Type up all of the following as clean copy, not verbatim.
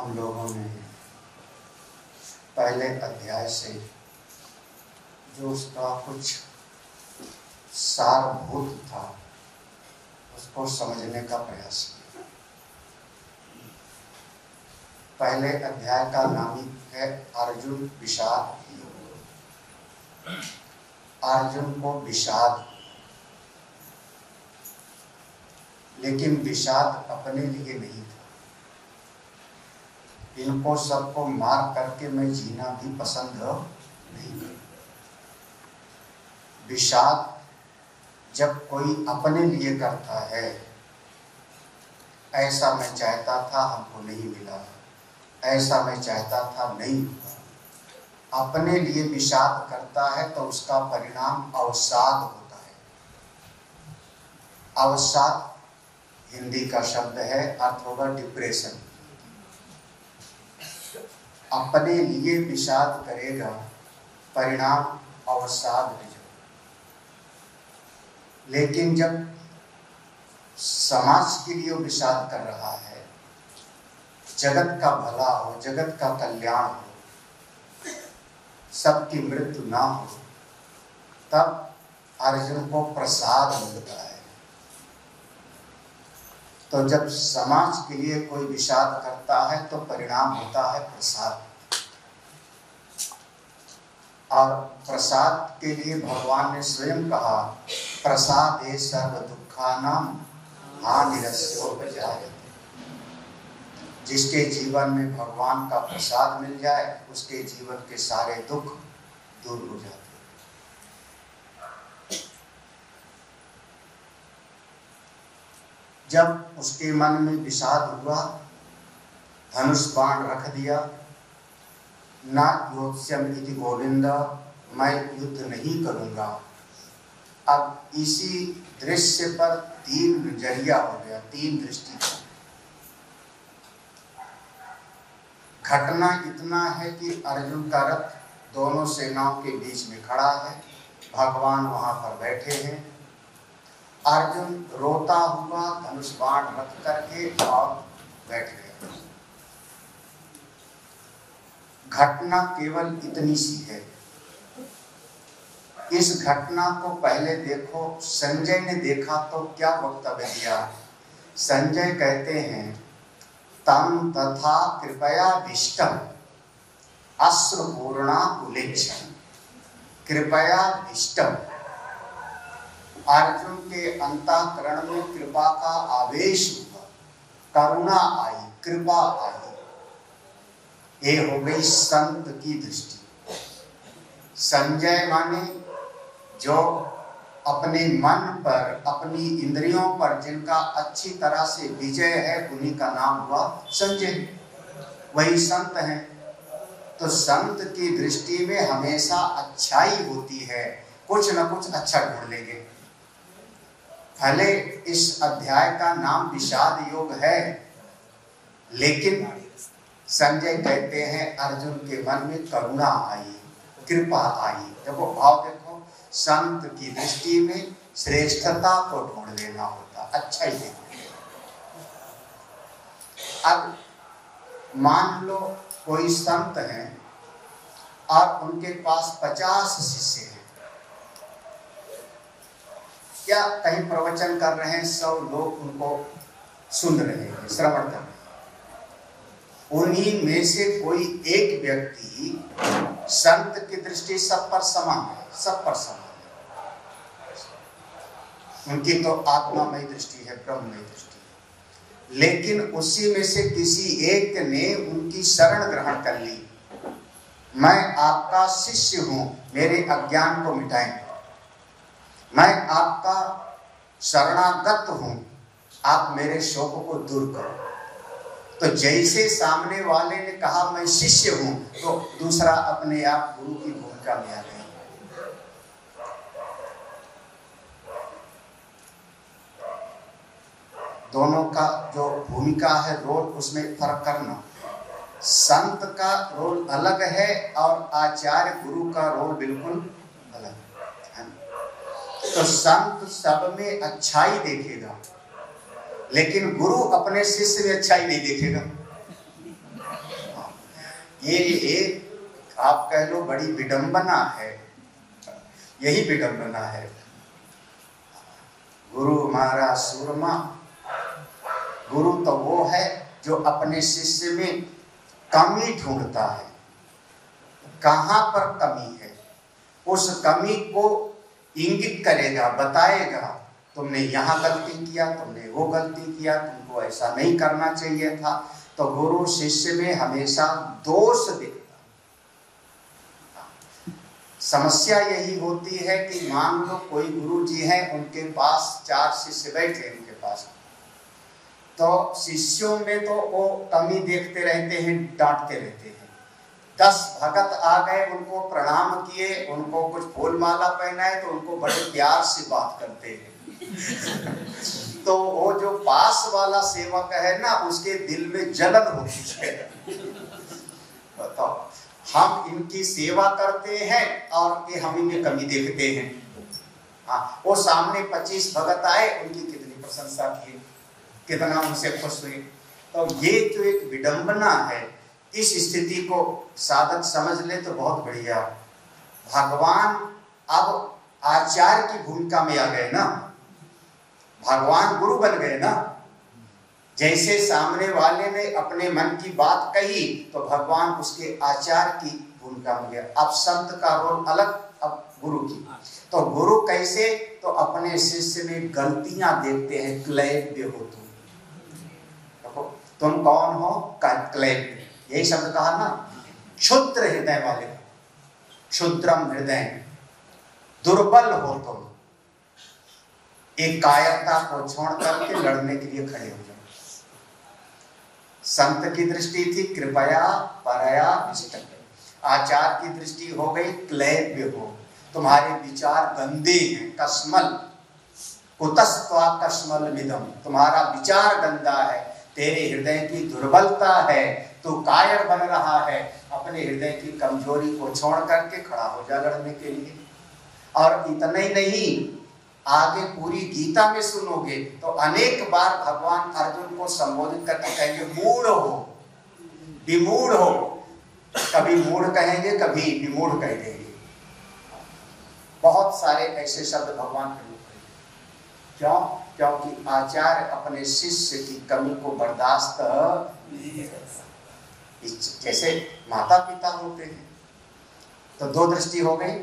हम लोगों ने पहले अध्याय से जो उसका कुछ सारभूत था उसको समझने का प्रयास किया। पहले अध्याय का नाम है अर्जुन विषाद योग। अर्जुन को विषाद, लेकिन विषाद अपने लिए नहीं था। इनको सबको मार करके मैं जीना भी पसंद नहीं करता। विषाद जब कोई अपने लिए करता है, ऐसा मैं चाहता था हमको नहीं मिला, ऐसा मैं चाहता था नहीं हुआ। अपने लिए विषाद करता है तो उसका परिणाम अवसाद होता है। अवसाद हिंदी का शब्द है, अर्थ होगा डिप्रेशन। अपने लिए विषाद करेगा, परिणाम अवसाद हो जाएगा। लेकिन जब समाज के लिए विषाद कर रहा है, जगत का भला हो, जगत का कल्याण हो, सबकी मृत्यु ना हो, तब अर्जुन को प्रसाद मिलता है। तो जब समाज के लिए कोई विषाद करता है तो परिणाम होता है प्रसाद। और प्रसाद के लिए भगवान ने स्वयं कहा, प्रसादे सर्व दुखानां हानिरस्योपजायते। जिसके जीवन में भगवान का प्रसाद मिल जाए, उसके जीवन के सारे दुख दूर हो जाते। जब उसके मन में विषाद हुआ, धनुष बाण रख दिया, ना योत्स्यम इति गोविंद, मैं युद्ध नहीं करूंगा। अब इसी दृश्य पर तीन नजरिया हो गया, तीन दृष्टि। घटना इतना है कि अर्जुन का रथ दोनों सेनाओं के बीच में खड़ा है, भगवान वहां पर बैठे हैं। अर्जुन रोता हुआ धनुष बाण रख करके और बैठ गया। घटना केवल इतनी सी है। इस घटना को पहले देखो, संजय ने देखा तो क्या वक्तव्य दिया। संजय कहते हैं, तम तथा कृपया विष्टम अश्रुपूर्णा कुलेक्षण। कृपया विष्टम, अर्जुन के अंतःकरण में कृपा का आवेश हुआ, करुणा आई, कृपा आई। ये हो गई संत की दृष्टि। संजय माने जो अपने मन पर, अपनी इंद्रियों पर जिनका अच्छी तरह से विजय है, उन्हीं का नाम हुआ संजय। वही संत हैं। तो संत की दृष्टि में हमेशा अच्छाई होती है, कुछ न कुछ अच्छा ढूंढ लेंगे। भले इस अध्याय का नाम विषाद योग है, लेकिन संजय कहते हैं अर्जुन के मन में करुणा आई, कृपा आई। देखो भाव देखो, संत की दृष्टि में श्रेष्ठता को ढूंढ लेना होता, अच्छा ही देखो। अब मान लो कोई संत हैं और उनके पास 50 शिष्य हैं, या कहीं प्रवचन कर रहे हैं, 100 लोग उनको सुन रहे हैं, श्रवण कर रहे हैं। उन्हीं में से कोई एक व्यक्ति संत की दृष्टि सब पर समान है, सब पर समान है। उनकी तो आत्मामय दृष्टि है, ब्रह्ममय दृष्टि है। लेकिन उसी में से किसी एक ने उनकी शरण ग्रहण कर ली। मैं आपका शिष्य हूं, मेरे अज्ञान को मिटाएं। मैं आपका शरणागत हूं, आप मेरे शोक को दूर करो। तो जैसे सामने वाले ने कहा मैं शिष्य हूं, तो दूसरा अपने आप गुरु की भूमिका में आ गया। दोनों का जो भूमिका है, रोल, उसमें फर्क करना। संत का रोल अलग है और आचार्य गुरु का रोल बिल्कुल अलग है। तो संत सब में अच्छाई देखेगा, लेकिन गुरु अपने शिष्य में अच्छाई नहीं देखेगा। ये एक आप कह लो बड़ी विडंबना है, यही विडंबना है। गुरु हमारा सूरमा, गुरु तो वो है जो अपने शिष्य में कमी ढूंढता है, कहाँ पर कमी है उस कमी को इंगित करेगा, बताएगा, तुमने यहाँ गलती किया, तुमने वो गलती किया, तुमको ऐसा नहीं करना चाहिए था। तो गुरु शिष्य में हमेशा दोष देखता। समस्या यही होती है कि मान लो कोई गुरु जी हैं, उनके पास 4 शिष्य बैठे उनके पास, तो शिष्यों में तो वो कमी देखते रहते हैं, डांटते रहते हैं। 10 भगत आ गए, उनको प्रणाम किए, उनको कुछ फूल माला पहनाए, तो उनको बड़े प्यार से बात करते हैं। तो वो जो पास वाला सेवक है ना, उसके दिल में जलन होती है। बताओ, हम इनकी सेवा करते हैं और ये हम इनमें कमी देखते हैं। हाँ, वो सामने 25 भगत आए, उनकी कितनी प्रशंसा की, कितना उनसे खुश हुए। तो ये जो एक विडंबना है, इस स्थिति को साधक समझ ले तो बहुत बढ़िया। भगवान अब आचार्य की भूमिका में आ गए ना, भगवान गुरु बन गए ना। जैसे सामने वाले ने अपने मन की बात कही तो भगवान उसके आचार्य की भूमिका में गया। अब संत का रोल अलग, अब गुरु की। तो गुरु कैसे, तो अपने शिष्य में गलतियां देखते हैं। क्लैब्य हो तुम कौन हो, क्लैब्य, यही शब्द कहा ना, क्षुद्र हृदय वाले, क्षुद्रम हृदय, दुर्बल हो तुम, एक कायरता को छोड़ करके लड़ने के लिए खड़े हो जाओ। संत की दृष्टि थी कृपया परया विष्टम, आचार की दृष्टि हो गई क्लैब्य हो, तुम्हारे विचार गंदे हैं, कस्मल, कुतस्त्वा कस्मल मिदम, तुम्हारा विचार गंदा है, तेरे हृदय की दुर्बलता है, तू कायर बन रहा है, अपने हृदय की कमजोरी को छोड़ करके खड़ा हो जा लड़ने के लिए। और इतना ही नहीं, आगे पूरी गीता में सुनोगे तो अनेक बार भगवान अर्जुन को संबोधित करके कहेंगे मूढ़ हो, विमूढ़ हो, कभी मूढ़ कहेंगे, कभी विमूढ़ कह देंगे। बहुत सारे ऐसे शब्द भगवान प्रयोग करेंगे। क्यों? क्योंकि आचार्य अपने शिष्य की कमी को बर्दाश्त नहीं करता। जैसे माता पिता होते हैं। तो 2 दृष्टि हो गई।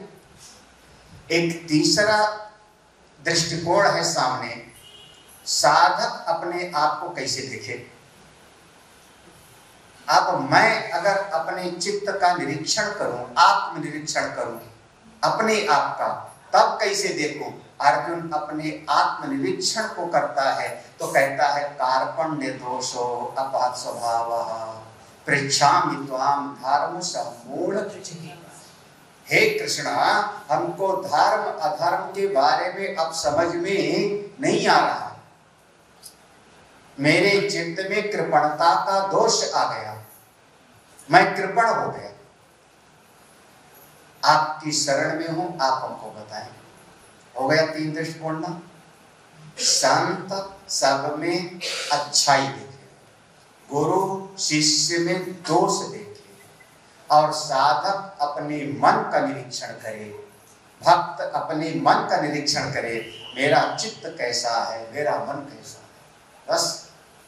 एक तीसरा दृष्टिकोण है सामने, साधक अपने आप को कैसे देखे। अब मैं अगर अपने चित्त का निरीक्षण करूं, आत्मनिरीक्षण करूं अपने आप का, तब कैसे देखूं। अर्जुन अपने आत्मनिरीक्षण को करता है तो कहता है कार्पण्य दोषो अपहत स्वभावः पृच्छामि त्वाम धर्म सम्मूढ़। हे कृष्णा, हमको धर्म अधर्म के बारे में अब समझ में नहीं आ रहा, मेरे चित्त में कृपणता का दोष आ गया, मैं कृपण हो गया, आपकी शरण में हूं, आप हमको बताएं। हो गया 3 दृष्टिकोण ना। संत सब में अच्छाई देखे, गुरु शिष्य में दोष देखे, और साधक अपने मन का निरीक्षण करे, भक्त अपने मन का निरीक्षण करे, मेरा चित्त कैसा है, मेरा मन कैसा है। बस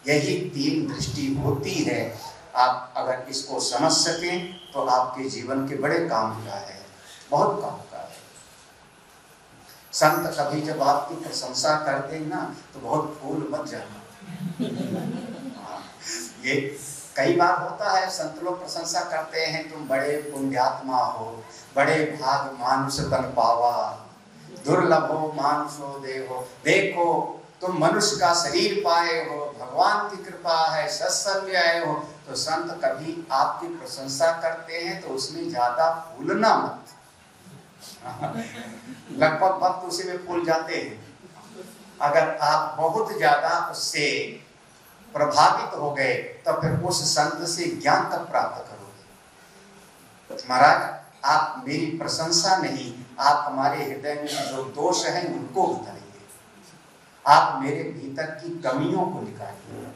यही 3 दृष्टि होती है। आप अगर इसको समझ सकें तो आपके जीवन के बड़े काम का है, बहुत काम का है। संत कभी जब आपकी प्रशंसा करते हैं ना तो बहुत फूल मत जाना। ये कई बार होता है, संत लोग प्रशंसा करते हैं, तुम बड़े पुण्यात्मा हो, बड़े भाग मानुष बन पावा, दुर्लभ हो मानुषो देहो, देखो तुम मनुष्य का शरीर पाए हो, भगवान की कृपा है, सत्संग आए हो। तो संत कभी आपकी प्रशंसा करते हैं तो उसमें ज्यादा फूलना मत। लगभग भक्त उसी में फूल जाते हैं। अगर आप बहुत ज्यादा उससे प्रभावित हो गए तो फिर उस संत से ज्ञान तक प्राप्त करोगे। महाराज, आप मेरी प्रशंसा नहीं, आप हमारे हृदय में जो दोष हैं उनको बताइए, आप मेरे भीतर की कमियों को निकालिए।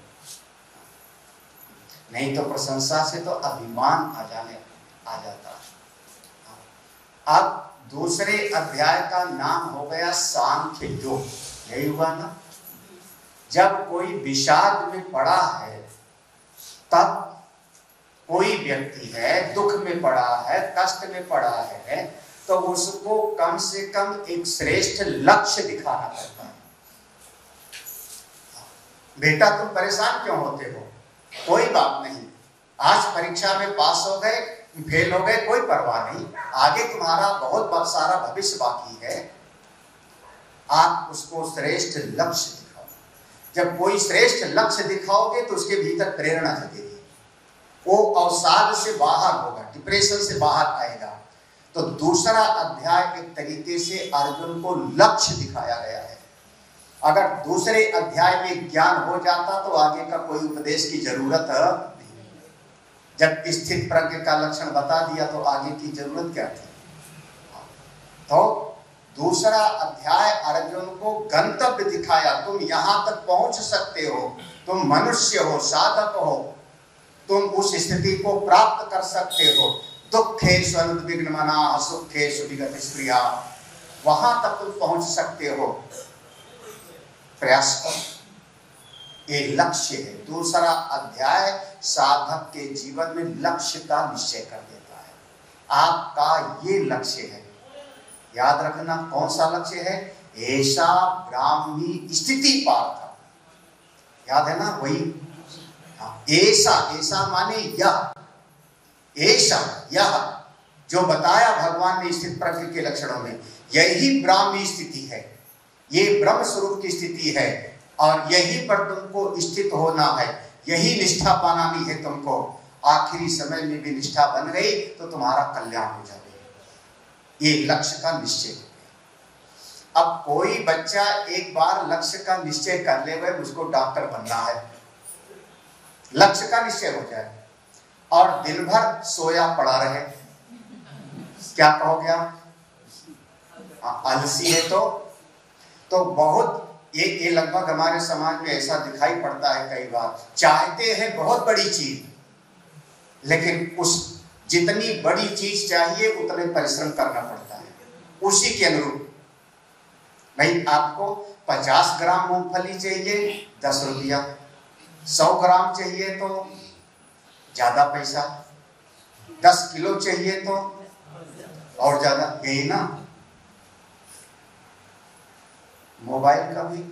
नहीं तो प्रशंसा से तो अभिमान आ जाता है। अब दूसरे अध्याय का नाम हो गया सांख्य योग। यही हुआ ना, जब कोई विषाद में पड़ा है, तब कोई व्यक्ति है दुख में पड़ा है, कष्ट में पड़ा है, तो उसको कम से कम एक श्रेष्ठ लक्ष्य दिखाना पड़ता है। बेटा तुम परेशान क्यों होते हो? कोई बात नहीं, आज परीक्षा में पास हो गए, फेल हो गए, कोई परवाह नहीं, आगे तुम्हारा बहुत सारा भविष्य बाकी है। आप उसको श्रेष्ठ लक्ष्य दिखाओ। जब कोई श्रेष्ठ लक्ष्य दिखाओगे तो उसके भीतर प्रेरणा जगेगी, वो अवसाद से बाहर होगा, डिप्रेशन से बाहर आएगा। तो दूसरा अध्याय एक तरीके से अर्जुन को लक्ष्य दिखाया गया है। अगर दूसरे अध्याय में ज्ञान हो जाता तो आगे का कोई उपदेश की जरूरत नहीं। जब स्थित प्रज्ञ का लक्षण बता दिया तो आगे की जरूरत क्या थी? तो दूसरा अध्याय अर्जुन को गंतव्य दिखाया, तुम यहां तक पहुंच सकते हो, तुम मनुष्य हो, साधक हो, तुम उस स्थिति को प्राप्त कर सकते हो। दुखेषु अनुद्विग्नमना सुखेषु विगत स्प्रिया, वहां तक तुम पहुंच सकते हो, प्रयास करो। ये लक्ष्य है। दूसरा अध्याय साधक के जीवन में लक्ष्य का निश्चय कर देता है। आपका ये लक्ष्य है, याद रखना कौन सा लक्ष्य है? ऐसा ब्राह्मी स्थिति पार्थ, याद है ना? वही ऐसा माने यह, ऐसा यह जो बताया भगवान ने स्थित प्रज्ञ के लक्षणों में, यही ब्राह्मी स्थिति है, ये ब्रह्म स्वरूप की स्थिति है, और यही पर तुमको स्थित होना है, यही निष्ठा पानी है तुमको। आखिरी समय में भी निष्ठा बन गई तो तुम्हारा कल्याण हो जाएगा। ये लक्ष्य का निश्चय हो गया। अब कोई बच्चा एक बार लक्ष्य का निश्चय कर ले, उसको डॉक्टर बनना है, लक्ष्य का निश्चय हो जाए, और दिन भर सोया पड़ा रहे, क्या कहोगे आप? आलसी है तो बहुत ये लगभग हमारे समाज में ऐसा दिखाई पड़ता है। कई बार चाहते हैं बहुत बड़ी चीज, लेकिन उस जितनी बड़ी चीज चाहिए उतने परिश्रम करना पड़ता है उसी के अनुरूप। भाई आपको 50 ग्राम मूंगफली चाहिए 10 रुपया, 100 ग्राम चाहिए तो ज्यादा पैसा, 10 किलो चाहिए तो और ज्यादा, यही ना? मोबाइल का भी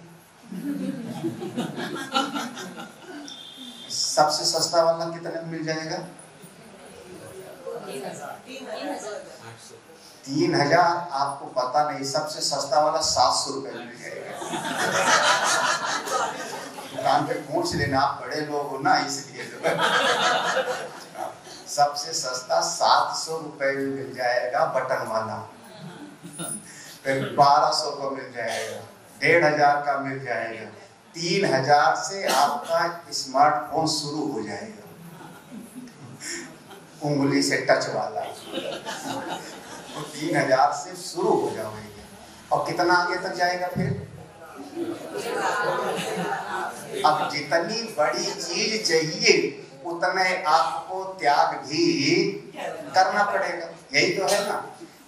सबसे सस्ता वाला कितने में मिल जाएगा? 3000। आपको पता नहीं, सबसे सस्ता वाला 700 रुपए में मिल जाएगा। दुकान पे पूछ लेना, आप बड़े लोग हो ना, इसलिए सबसे सस्ता 700 रुपए में मिल जाएगा बटन वाला, फिर 1200 को मिल जाएगा, 1500 का मिल जाएगा, 3000 से आपका स्मार्टफोन शुरू हो जाएगा, उंगली से टच वाला। तो 3000 से शुरू हो जाएगा, और कितना आगे तक जाएगा फिर? अब जितनी बड़ी चीज चाहिए उतने आपको त्याग भी करना पड़ेगा, यही तो है ना?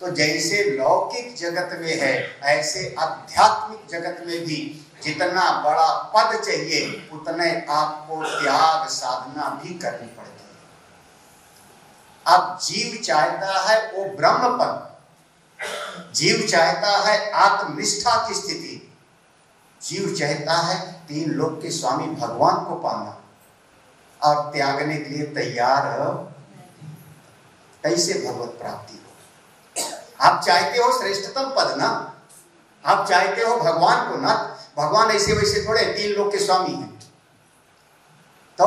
तो जैसे लौकिक जगत में है, ऐसे आध्यात्मिक जगत में भी जितना बड़ा पद चाहिए उतने आपको त्याग साधना भी करनी पड़ती है। अब जीव चाहता है वो ब्रह्म पद, जीव चाहता है आत्मनिष्ठा की स्थिति, जीव चाहता है 3 लोक के स्वामी भगवान को पाना, और त्यागने के लिए तैयार कैसे भगवत प्राप्ति हो? आप चाहते हो श्रेष्ठतम पद ना, आप चाहते हो भगवान को ना। भगवान ऐसे वैसे थोड़े 3 लोक के स्वामी हैं। तो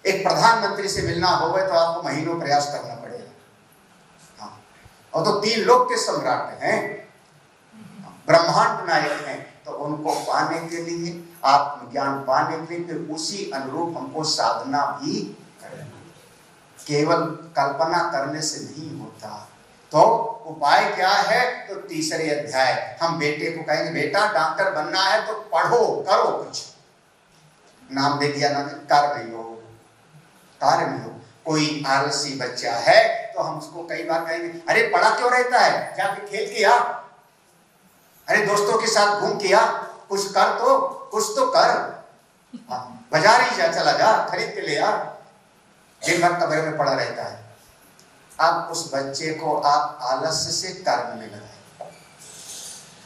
एक प्रधानमंत्री से मिलना हो तो आपको महीनों प्रयास करना पड़ेगा, हाँ। और तो 3 लोक के सम्राट हैं, ब्रह्मांड नायक हैं, तो उनको पाने के लिए, आत्मज्ञान पाने के लिए फिर उसी अनुरूप हमको साधना भी करना, केवल कल्पना करने से नहीं होता। तो उपाय क्या है? तो तीसरे अध्याय हम बेटे को कहेंगे, बेटा डॉक्टर बनना है तो पढ़ो, करो, कुछ नाम दे दिया ना, कर रही हो, कारण योग। कोई आलसी बच्चा है तो हम उसको कई बार कहेंगे, अरे पढ़ा क्यों रहता है, जाके खेल के आ, अरे दोस्तों के साथ घूम के आ, कुछ कर तो, कुछ तो कर, बाजार ही जा, चला जा, खरीद के ले आ, दिन भर कमरे में पड़ा रहता है। अब उस बच्चे को आप आलस्य से कर्म में लगाए।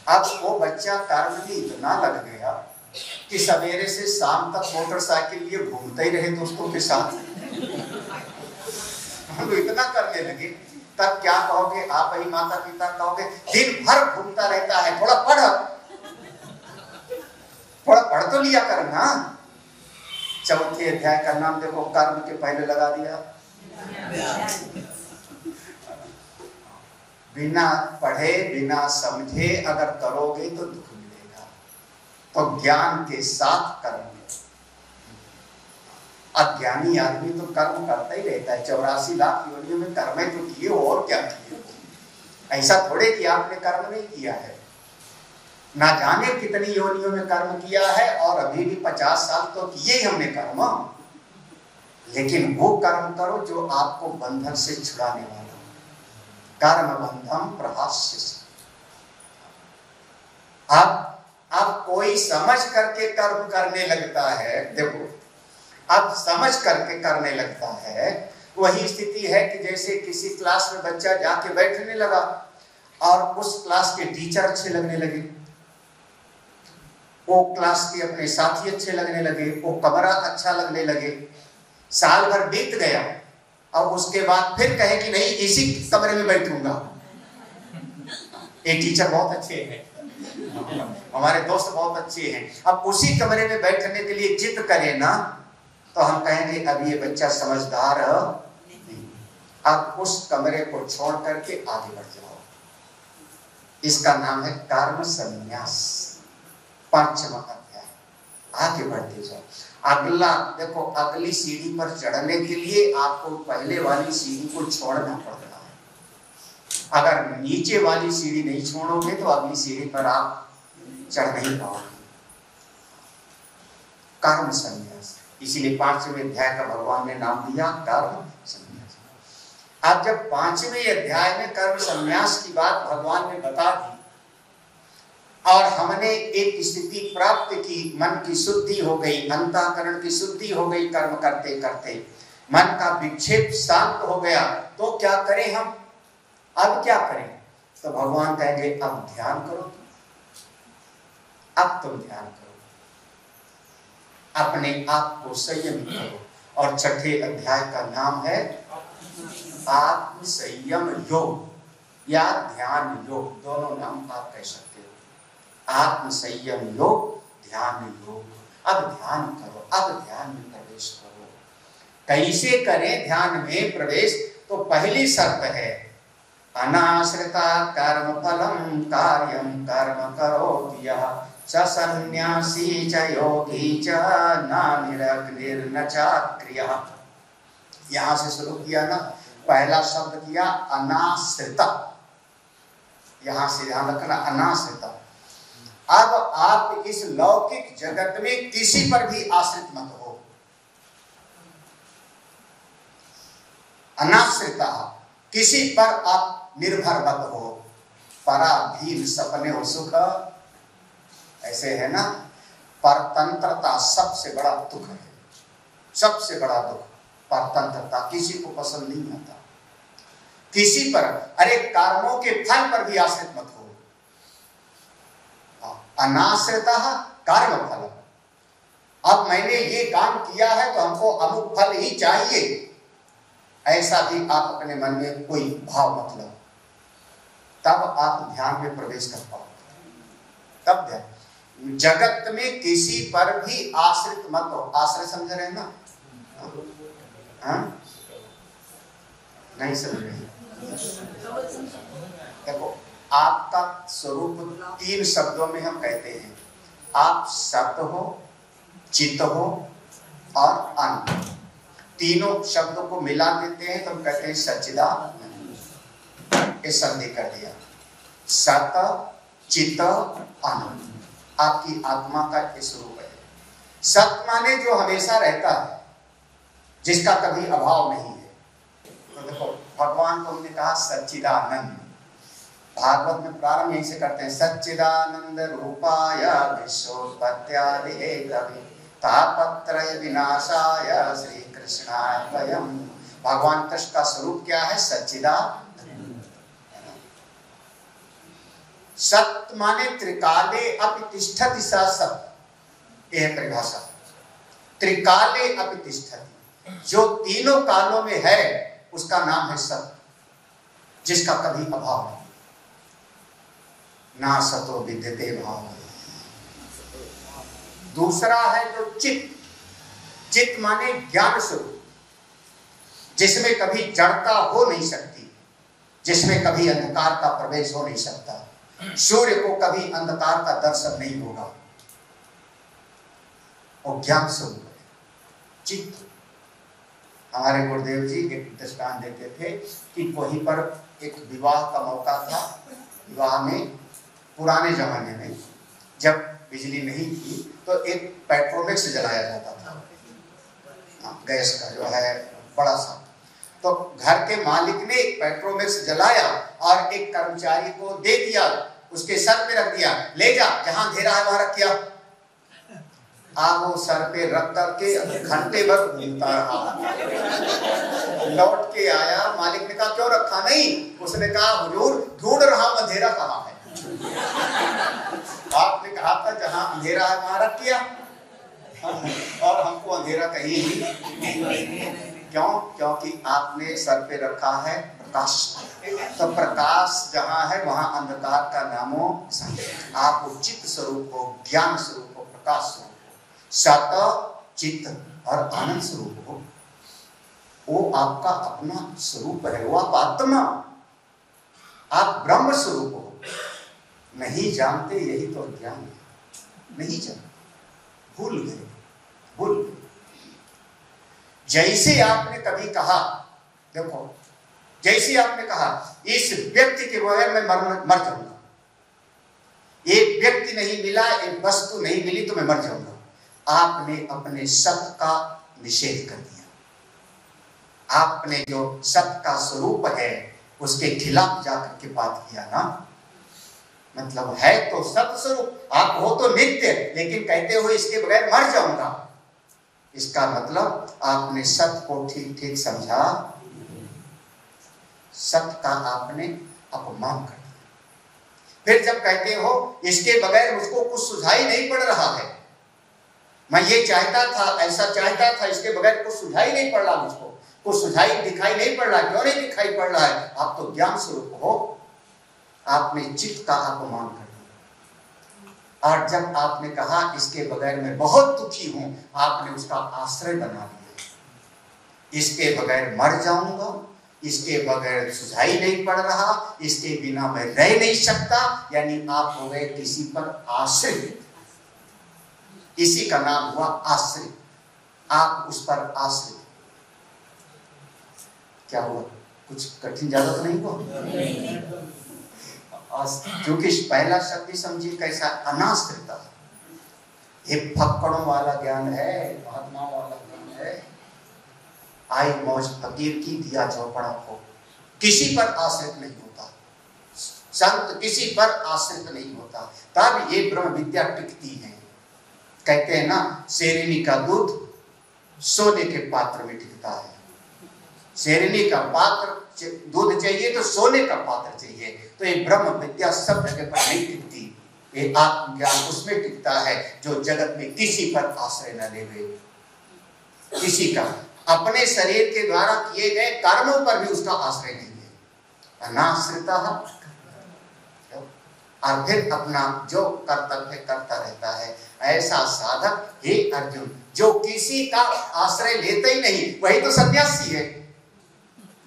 अब वो बच्चा कर्म में इतना लग गया कि सवेरे से शाम तक मोटरसाइकिल लिए घूमते ही रहे दोस्तों के साथ, हम इतना करने लगे। तब क्या कहोगे आप ही माता पिता, कहोगे दिन भर घूमता रहता है, थोड़ा पढ़ तो लिया कर ना। चौथे अध्याय का नाम देखो, कर्म के पहले लगा दिया। बिना पढ़े बिना समझे अगर करोगे तो दुख मिलेगा, तो ज्ञान के साथ कर्म। अज्ञानी आदमी तो कर्म करता ही रहता है, 84 लाख योनियों में कर्म तो किए और क्या किए। ऐसा थोड़े कि आपने कर्म नहीं किया है, ना जाने कितनी योनियों में कर्म किया है, और अभी भी 50 साल तो किए ही हमने कर्म। लेकिन वो कर्म करो जो आपको बंधन से छुड़ाने वाला। कर्म बंधम प्रहास्य। अब कोई समझ करके कर्म करने लगता है, देखो अब समझ करके करने लगता है। वही स्थिति है कि जैसे किसी क्लास में बच्चा जाके बैठने लगा और उस क्लास के टीचर अच्छे लगने लगे, वो क्लास के अपने साथी अच्छे लगने लगे, वो कमरा अच्छा लगने लगे। साल भर बीत गया और उसके बाद फिर कहे कि नहीं इसी कमरे में बैठूंगा। एक टीचर बहुत अच्छे हैं, हमारे दोस्त बहुत अच्छे हैं, अब उसी कमरे में बैठने के लिए जिद करे ना, तो हम कहेंगे अब ये बच्चा समझदार नहीं, अब उस कमरे को छोड़ करके आगे बढ़ जाओ। इसका नाम है कर्म संन्यास। 5वां अध्याय, आगे बढ़ते जाओ। अगला देखो, अगली सीढ़ी पर चढ़ने के लिए आपको पहले वाली सीढ़ी को छोड़ना पड़ रहा है। अगर नीचे वाली सीढ़ी नहीं छोड़ोगे तो अगली सीढ़ी पर आप चढ़ नहीं पाओगे। कर्म संन्यास, इसीलिए 5वें अध्याय का भगवान ने नाम दिया कर्म संन्यास। अब जब 5वें अध्याय में कर्म संन्यास की बात भगवान ने बता दी और हमने एक स्थिति प्राप्त की, मन की शुद्धि हो गई, अंतःकरण की शुद्धि हो गई, कर्म करते करते मन का विक्षेप शांत हो गया, तो क्या करें हम, अब क्या करें? तो भगवान कहेंगे अब ध्यान करो, अब तुम ध्यान करो, अपने आप को संयम करो। और 6ठे अध्याय का नाम है आत्म संयम योग या ध्यान योग, दोनों नाम आप कह सकते हो। आत्म संयम योग, ध्यान योग। अब ध्यान करो, अब ध्यान में प्रवेश करो। कैसे करें ध्यान में प्रवेश? तो पहली शर्त है अनाश्रिता कर्म फलम कार्यम कर्म करोति यः स सन्यासी च योगी च न निरग्निर्न चाक्रियः। यहां से शुरू किया ना, पहला शब्द किया अनाश्रिता, यहां से ध्यान रखना अनाश्रिता। अब आप इस लौकिक जगत में किसी पर भी आश्रित मत हो। अनाश्रिता, किसी पर आप निर्भर मत हो। पराधीन सपने हो सुख, ऐसे है ना। परतंत्रता सबसे बड़ा दुख है, सबसे बड़ा दुख परतंत्रता, किसी को पसंद नहीं आता। किसी पर, अरे कर्मों के फल पर भी आश्रित मत हो। अनाश्रिता कर्म फल, अब मैंने ये काम किया है तो हमको अमुक फल ही चाहिए, ऐसा भी आप अपने मन में कोई भाव मत लो, तब आप ध्यान में प्रवेश कर पाओगे। तब ध्यान, जगत में किसी पर भी आश्रित मत हो। आश्रय समझ रहे हैं ना? हाँ? नहीं समझ रहे? देखो, आपका स्वरूप 3 शब्दों में हम कहते हैं, आप सत हो, चित हो और अनंत। तीनों शब्दों को मिला देते हैं तो हम कहते हैं सच्चिदानंद। ये संधि कर दिया, सत चित आनंद, आपकी आत्मा का ये स्वरूप है। सत माने जो हमेशा रहता है, जिसका कभी अभाव नहीं है। तो देखो भगवान को हमने कहा सच्चिदानंद। भागवत में प्रारंभ यहीं से करते हैं, सच्चिदानंद रूपाय विश्वोत्पत्त्यादि हेतवे तापत्रय विनाशाय श्री कृष्णाय वयम। भगवान कृष्ण का स्वरूप क्या है? सच्चिदानंद। सत्य माने त्रिकाले अपि तिष्ठति स सत्, यह परिभाषा। त्रिकाले अपि तिष्ठति, जो तीनों कालों में है उसका नाम है सत्य, जिसका कभी अभाव नहीं। ना सतो विद्यते भाव। दूसरा है जो चित्त। चित्त माने ज्ञान स्वरूप, जिसमें कभी जड़ता हो नहीं सकती, जिसमें कभी अंधकार का प्रवेश हो नहीं सकता। सूर्य को कभी अंधकार का दर्शन नहीं होगा, और ज्ञान स्वरूप है चित्त। हमारे गुरुदेव जी एक दृष्टांत देते थे कि कहीं पर एक विवाह का मौका था। विवाह में पुराने जमाने में जब बिजली नहीं थी तो एक पेट्रोमेक्स जलाया जाता था, गैस का जो है बड़ा सा। तो घर के मालिक ने एक पेट्रोमेक्स जलाया और एक कर्मचारी को दे दिया, उसके सर पे रख दिया, ले जा जहां अंधेरा है वहां रख दिया। आप वो सर पे रख करके घंटे भर घूमता रहा, लौट के आया। मालिक ने कहा क्यों रखा? नहीं, उसने कहा हुजूर ढूंढ रहा हूं अंधेरा कहाँ है। आपने कहा था जहां अंधेरा है वहां रख दिया, और हमको अंधेरा कहीं ही। क्यों? क्योंकि आपने सर पे रखा है प्रकाश। तो प्रकाश जहां है वहां अंधकार का नामो निशान। आप वो चित्त स्वरूप हो, ज्ञान स्वरूप हो, प्रकाश स्वरूप, सत चित्त और आनंद स्वरूप हो। वो आपका अपना स्वरूप है, वो आप आत्मा, आप ब्रह्म स्वरूप हो। नहीं जानते, यही तो ज्ञान है। नहीं जानते, भूल गए, भूल गए। जैसे आपने कभी कहा, देखो जैसे आपने कहा इस व्यक्ति के बगैर मैं मर जाऊंगा, एक व्यक्ति नहीं मिला, एक वस्तु नहीं मिली तो मैं मर जाऊंगा। आपने अपने सत्य का निषेध कर दिया। आपने जो सत्य का स्वरूप है उसके खिलाफ जाकर के बात किया ना। मतलब है तो सत्य स्वरूप, आप हो तो नित्य, लेकिन कहते हो इसके बगैर मर जाऊंगा। इसका मतलब आपने सत्य को ठीक ठीक समझा, सत्य का आपने अपमान कर दिया। फिर जब कहते हो इसके बगैर मुझको कुछ सुझाई नहीं पड़ रहा है, मैं ये चाहता था, ऐसा चाहता था, इसके बगैर कुछ सुझाई नहीं पड़ रहा, मुझको कुछ सुझाई दिखाई नहीं पड़ रहा। क्यों नहीं दिखाई पड़ रहा है? आप तो ज्ञान स्वरूप हो। आपने चित्त का अपमान कर दिया। और जब आपने कहा इसके बगैर मैं बहुत दुखी हूं, आपने उसका आश्रय बना लिया। इसके बगैर मर जाऊंगा, इसके बगैर सुझाई नहीं पड़ रहा, इसके बिना मैं रह नहीं सकता। यानी आप हो गए किसी पर आश्रित। इसी का नाम हुआ आश्रित। आप उस पर आश्रित। क्या हुआ? कुछ कठिन ज्यादा तो नहीं हुआ? क्योंकि पहला शब्द समझिए कैसा, अनाश्रिता। ये फक्कड़ों वाला ज्ञान है, महात्माओं वाला ज्ञान है। आई मौज फकीर की, दिया चौपड़ा को। किसी पर आश्रित नहीं होता, संत किसी पर आश्रित नहीं होता, तब ये ब्रह्म विद्या टिकती है। कहते हैं ना, शेरनी का दूध सोने के पात्र में टिकता है। शेरनी का पात्र दूध चाहिए तो सोने का पात्र चाहिए। तो ये ब्रह्म विद्या सब जगह पर नहीं टिकती। ये आत्मज्ञान उसमें टिकता है जो जगत में किसी पर आश्रय न लेवे, किसी का अपने शरीर के द्वारा किए गए कर्मों पर भी उसका आश्रय नहीं है। अनाश्रिता, और फिर अपना जो कर्तव्य करता रहता है। ऐसा साधक हे अर्जुन जो किसी का आश्रय लेता ही नहीं, वही तो सन्यासी है।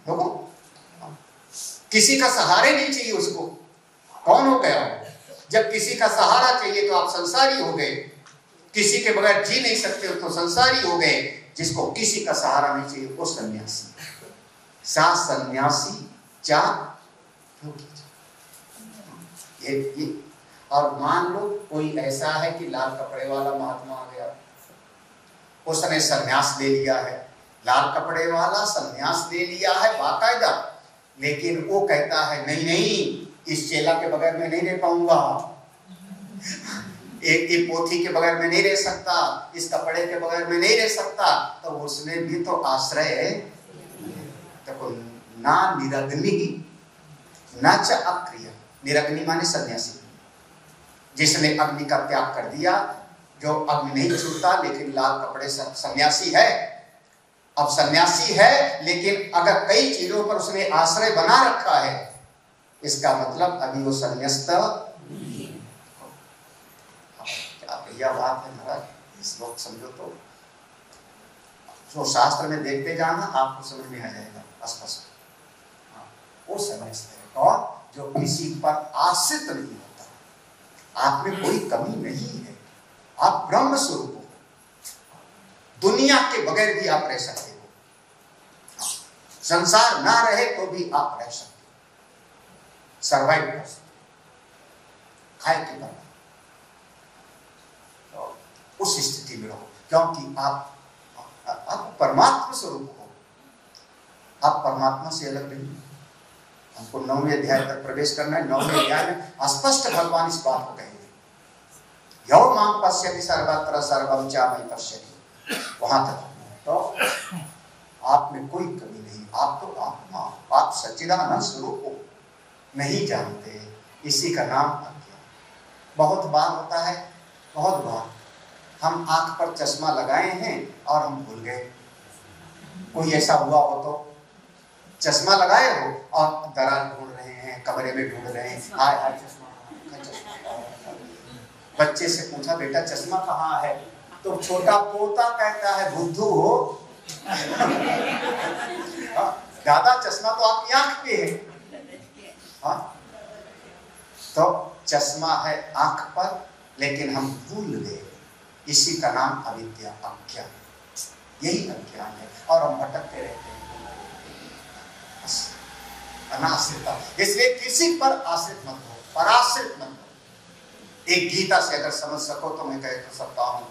देखो, किसी का सहारे नहीं चाहिए उसको। कौन हो गया? जब किसी का सहारा चाहिए तो आप संसारी हो गए। किसी के बगैर जी नहीं सकते हो तो संसारी हो गए। जिसको किसी का सहारा नहीं चाहिए वो सन्यासी। सा सन्यासी चा ये। और मान लो कोई ऐसा है कि लाल कपड़े वाला महात्मा आ गया, उसने सन्यास ले लिया है, लाल कपड़े वाला संन्यास ले लिया है बाकायदा, लेकिन वो कहता है नहीं नहीं, इस चेला के बगैर मैं नहीं रह पाऊंगा, एक पोथी के बगैर मैं नहीं रह सकता, इस कपड़े के बगैर मैं नहीं रह सकता। तो उसने भी तो आश्रय तो ना निरग्नि न च अक्रिय। निरग्नि माने सन्यासी, जिसने अग्नि का त्याग कर दिया, जो अग्नि नहीं छूता लेकिन लाल कपड़े सन्यासी है। अब सन्यासी है लेकिन अगर कई चीजों पर उसने आश्रय बना रखा है, इसका मतलब अभी वो संन्यास्त। क्या भैया बात है महाराज, इस वक्त समझो तो जो शास्त्र में देखते जाना आपको समझ में आ जाएगा स्पष्ट। वो संन्यास्त है और जो किसी पर आश्रित नहीं होता, आप में कोई कमी नहीं है, आप ब्रह्म स्वरूप हो, दुनिया के बगैर भी आप रह सकते हो, संसार ना रहे तो भी आप रह सकते हो, सर्वाइव कर सकते हो, खाए के बराबर। तो उस स्थिति में रहो, क्योंकि आप परमात्मा स्वरूप हो, आप परमात्मा से अलग नहीं। हमको 9वें अध्याय तक प्रवेश करना है। 9वें अध्याय में स्पष्ट भगवान इस बात को कहेंगे, यौ मां पश्यति सर्वत्र सर्वं च मयि पश्यति, वहां तक। तो आप में कोई कमी नहीं, आप तो आत्मा, आप सच्चिदानंद स्वरूप हो, नहीं जानते, इसी का नाम अज्ञान। बहुत बार होता है, बहुत बार हम आंख पर चश्मा लगाए हैं और हम भूल गए। कोई ऐसा हुआ हो तो चश्मा लगाए हो और दरार ढूंढ रहे हैं, कमरे में ढूंढ रहे हैं, हाय हाय चश्मा। बच्चे से पूछा बेटा चश्मा कहाँ है, तो छोटा पोता कहता है बुद्धू हो, दादा चश्मा तो आपकी आंख पे है। तो चश्मा है आंख पर, लेकिन हम भूल गए, इसी का नाम अविद्या, अज्ञान। यही अज्ञान है और हम भटकते रहते हैं, अनाश्रिता। इसलिए किसी पर आश्रित मत हो, पराश्रित मत हो। एक गीता से अगर समझ सको तो मैं कह सकता हूं,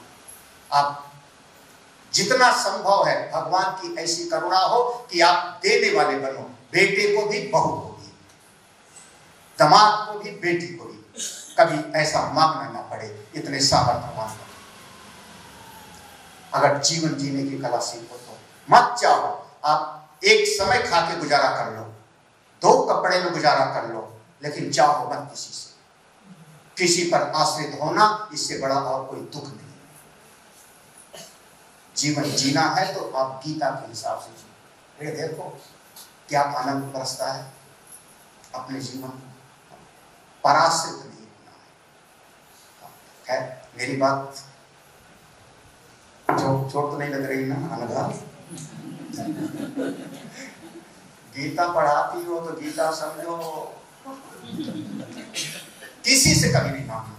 आप जितना संभव है भगवान की ऐसी करुणा हो कि आप देने वाले बनो, बेटे को भी बहू को भी, दामाद को भी बेटी को भी, कभी ऐसा मांगना ना पड़े, इतने सामर्थ्य भगवान को। अगर जीवन जीने की कला सीखो तो मत चाहो आप एक समय खा के गुजारा कर लो, 2 कपड़े में गुजारा कर लो, लेकिन चाहो मत किसी से। किसी पर आश्रित होना, इससे बड़ा और कोई दुख नहीं। जीवन जीना है तो आप गीता के हिसाब से जियो। ये देखो क्या आनंद बरसता है अपने जीवन को, पराश्रित नहीं होना है। मेरी बात जो चोट तो नहीं लग रही ना अनघा? गीता पढ़ाती हो तो गीता समझो। किसी से कभी नहीं मांगना,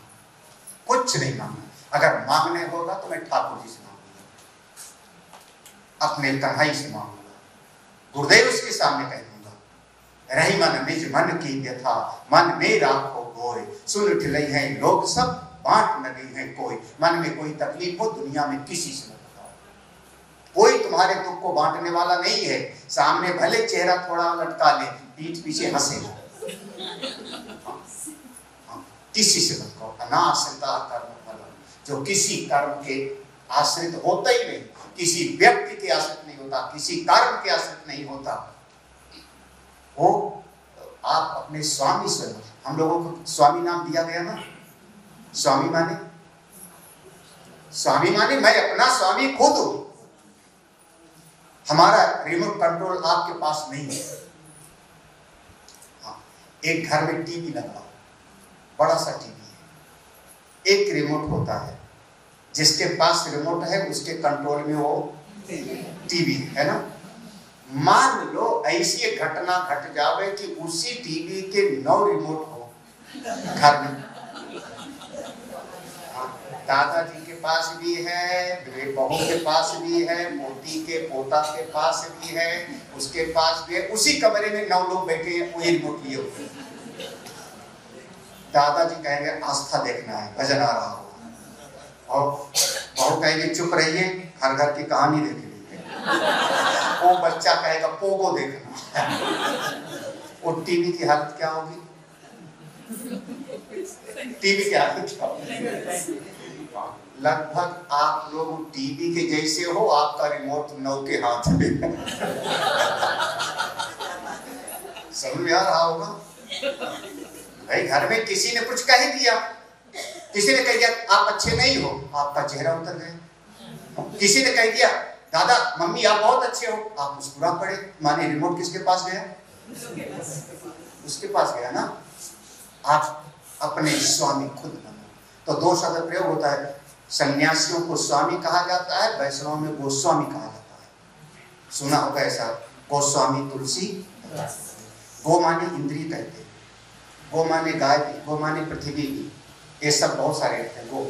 कुछ नहीं मांगना। अगर मांगने होगा तो मैं ठाकुर जी से मांगूंगा, अपने कन्हई से मांगूंगा, गुरुदेव उसके सामने कह दूंगा, रही मन निज मन की व्यथा, मन में राखो गोय, सुन ठिलई है लोग सब, बांट न गई है कोई। मन में कोई तकलीफ हो दुनिया में किसी से मत बताओ, कोई तुम्हारे दुख को बांटने वाला नहीं है। सामने भले चेहरा थोड़ा लटका ले, पीठ पीछे हंसेगा। किसी से मत कहो। अनाश्रिता कर्म फलम, जो किसी कर्म के आश्रित होता ही नहीं, किसी व्यक्ति के आश्रित नहीं होता, किसी कर्म के आश्रित नहीं होता, वो आप अपने स्वामी स्वरूप। हम लोगों को स्वामी नाम दिया गया ना। स्वामी माने, स्वामी माने मैं अपना स्वामी खुद हूं। हमारा रिमोट कंट्रोल आपके पास नहीं है। हाँ, एक घर में टीवी लगा, बड़ा सा टीवी है, एक रिमोट होता है, जिसके पास रिमोट है उसके कंट्रोल में वो टीवी है ना। मान लो ऐसी एक घटना घट जावे कि उसी टीवी के 9 रिमोट हो घर में। दादाजी के पास भी है, बहू के पास भी है, पोती के पोता के पास भी है, उसके पास भी है, उसी कमरे में 9 लोग बैठे हैं, वही रिमोट लिए हुए। दादाजी कहेंगे आस्था देखना है, भजन आ रहा हो, और बहू कहेंगे चुप रहिए, घर घर की कहानी देख लीजिए। वो बच्चा कहेगा पोगो देखना। वो टीवी की हालत क्या होगी? टीवी की हालत क्या होगी? लगभग आप लोग टीवी के जैसे हो, आपका रिमोट नौ के हाथ में। समझ में आ रहा होगा भाई? घर में किसी ने कुछ कह दिया, किसी ने कह दिया आप अच्छे नहीं हो, आपका चेहरा उतर गया। किसी ने कह दिया दादा मम्मी आप बहुत अच्छे हो, आप मुस्कुरा पड़े। माने रिमोट किसके पास गया? उसके पास गया ना। आप अपने स्वामी खुद बनो। तो दो शब्द प्रयोग होता है। सन्यासियों को स्वामी कहा जाता है, वैष्णव में गोस्वामी कहा जाता है। सुना होगा ऐसा, गोस्वामी तुलसी। गो माने इंद्रिय कहते हैं, गो माने गाय भी, गो माने पृथ्वी भी, ये सब बहुत सारे रहते हैं गो।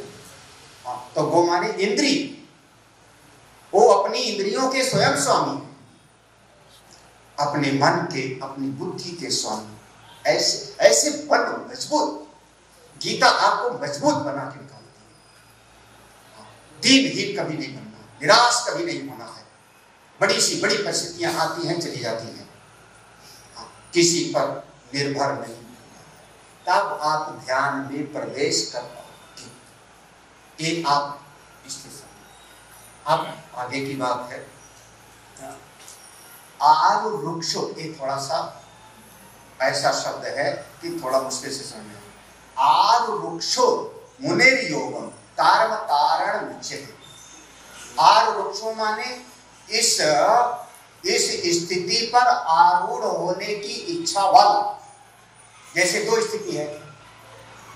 तो गो माने इंद्रिय, वो अपनी इंद्रियों के स्वयं स्वामी, अपने मन के, अपनी बुद्धि के स्वामी। ऐसे ऐसे बनो मजबूत। गीता आपको मजबूत बना के निकालती है। दीनहीन कभी नहीं बनना, निराश कभी नहीं होना है। बड़ी सी बड़ी परिस्थितियां आती हैं चली जाती हैं, किसी पर निर्भर नहीं। तब आप ध्यान में प्रवेश कर पाओगे। ये आप अब आगे की बात है। आरु वृक्षो, ये थोड़ा सा ऐसा शब्द है कि थोड़ा मुश्किल से समझना। आरु वृक्षो मुनेर योगम कर्म कारण उच्यते। आरु वृक्षो माने इस स्थिति पर आरूढ़ होने की इच्छा वाला। जैसे दो स्थिति है।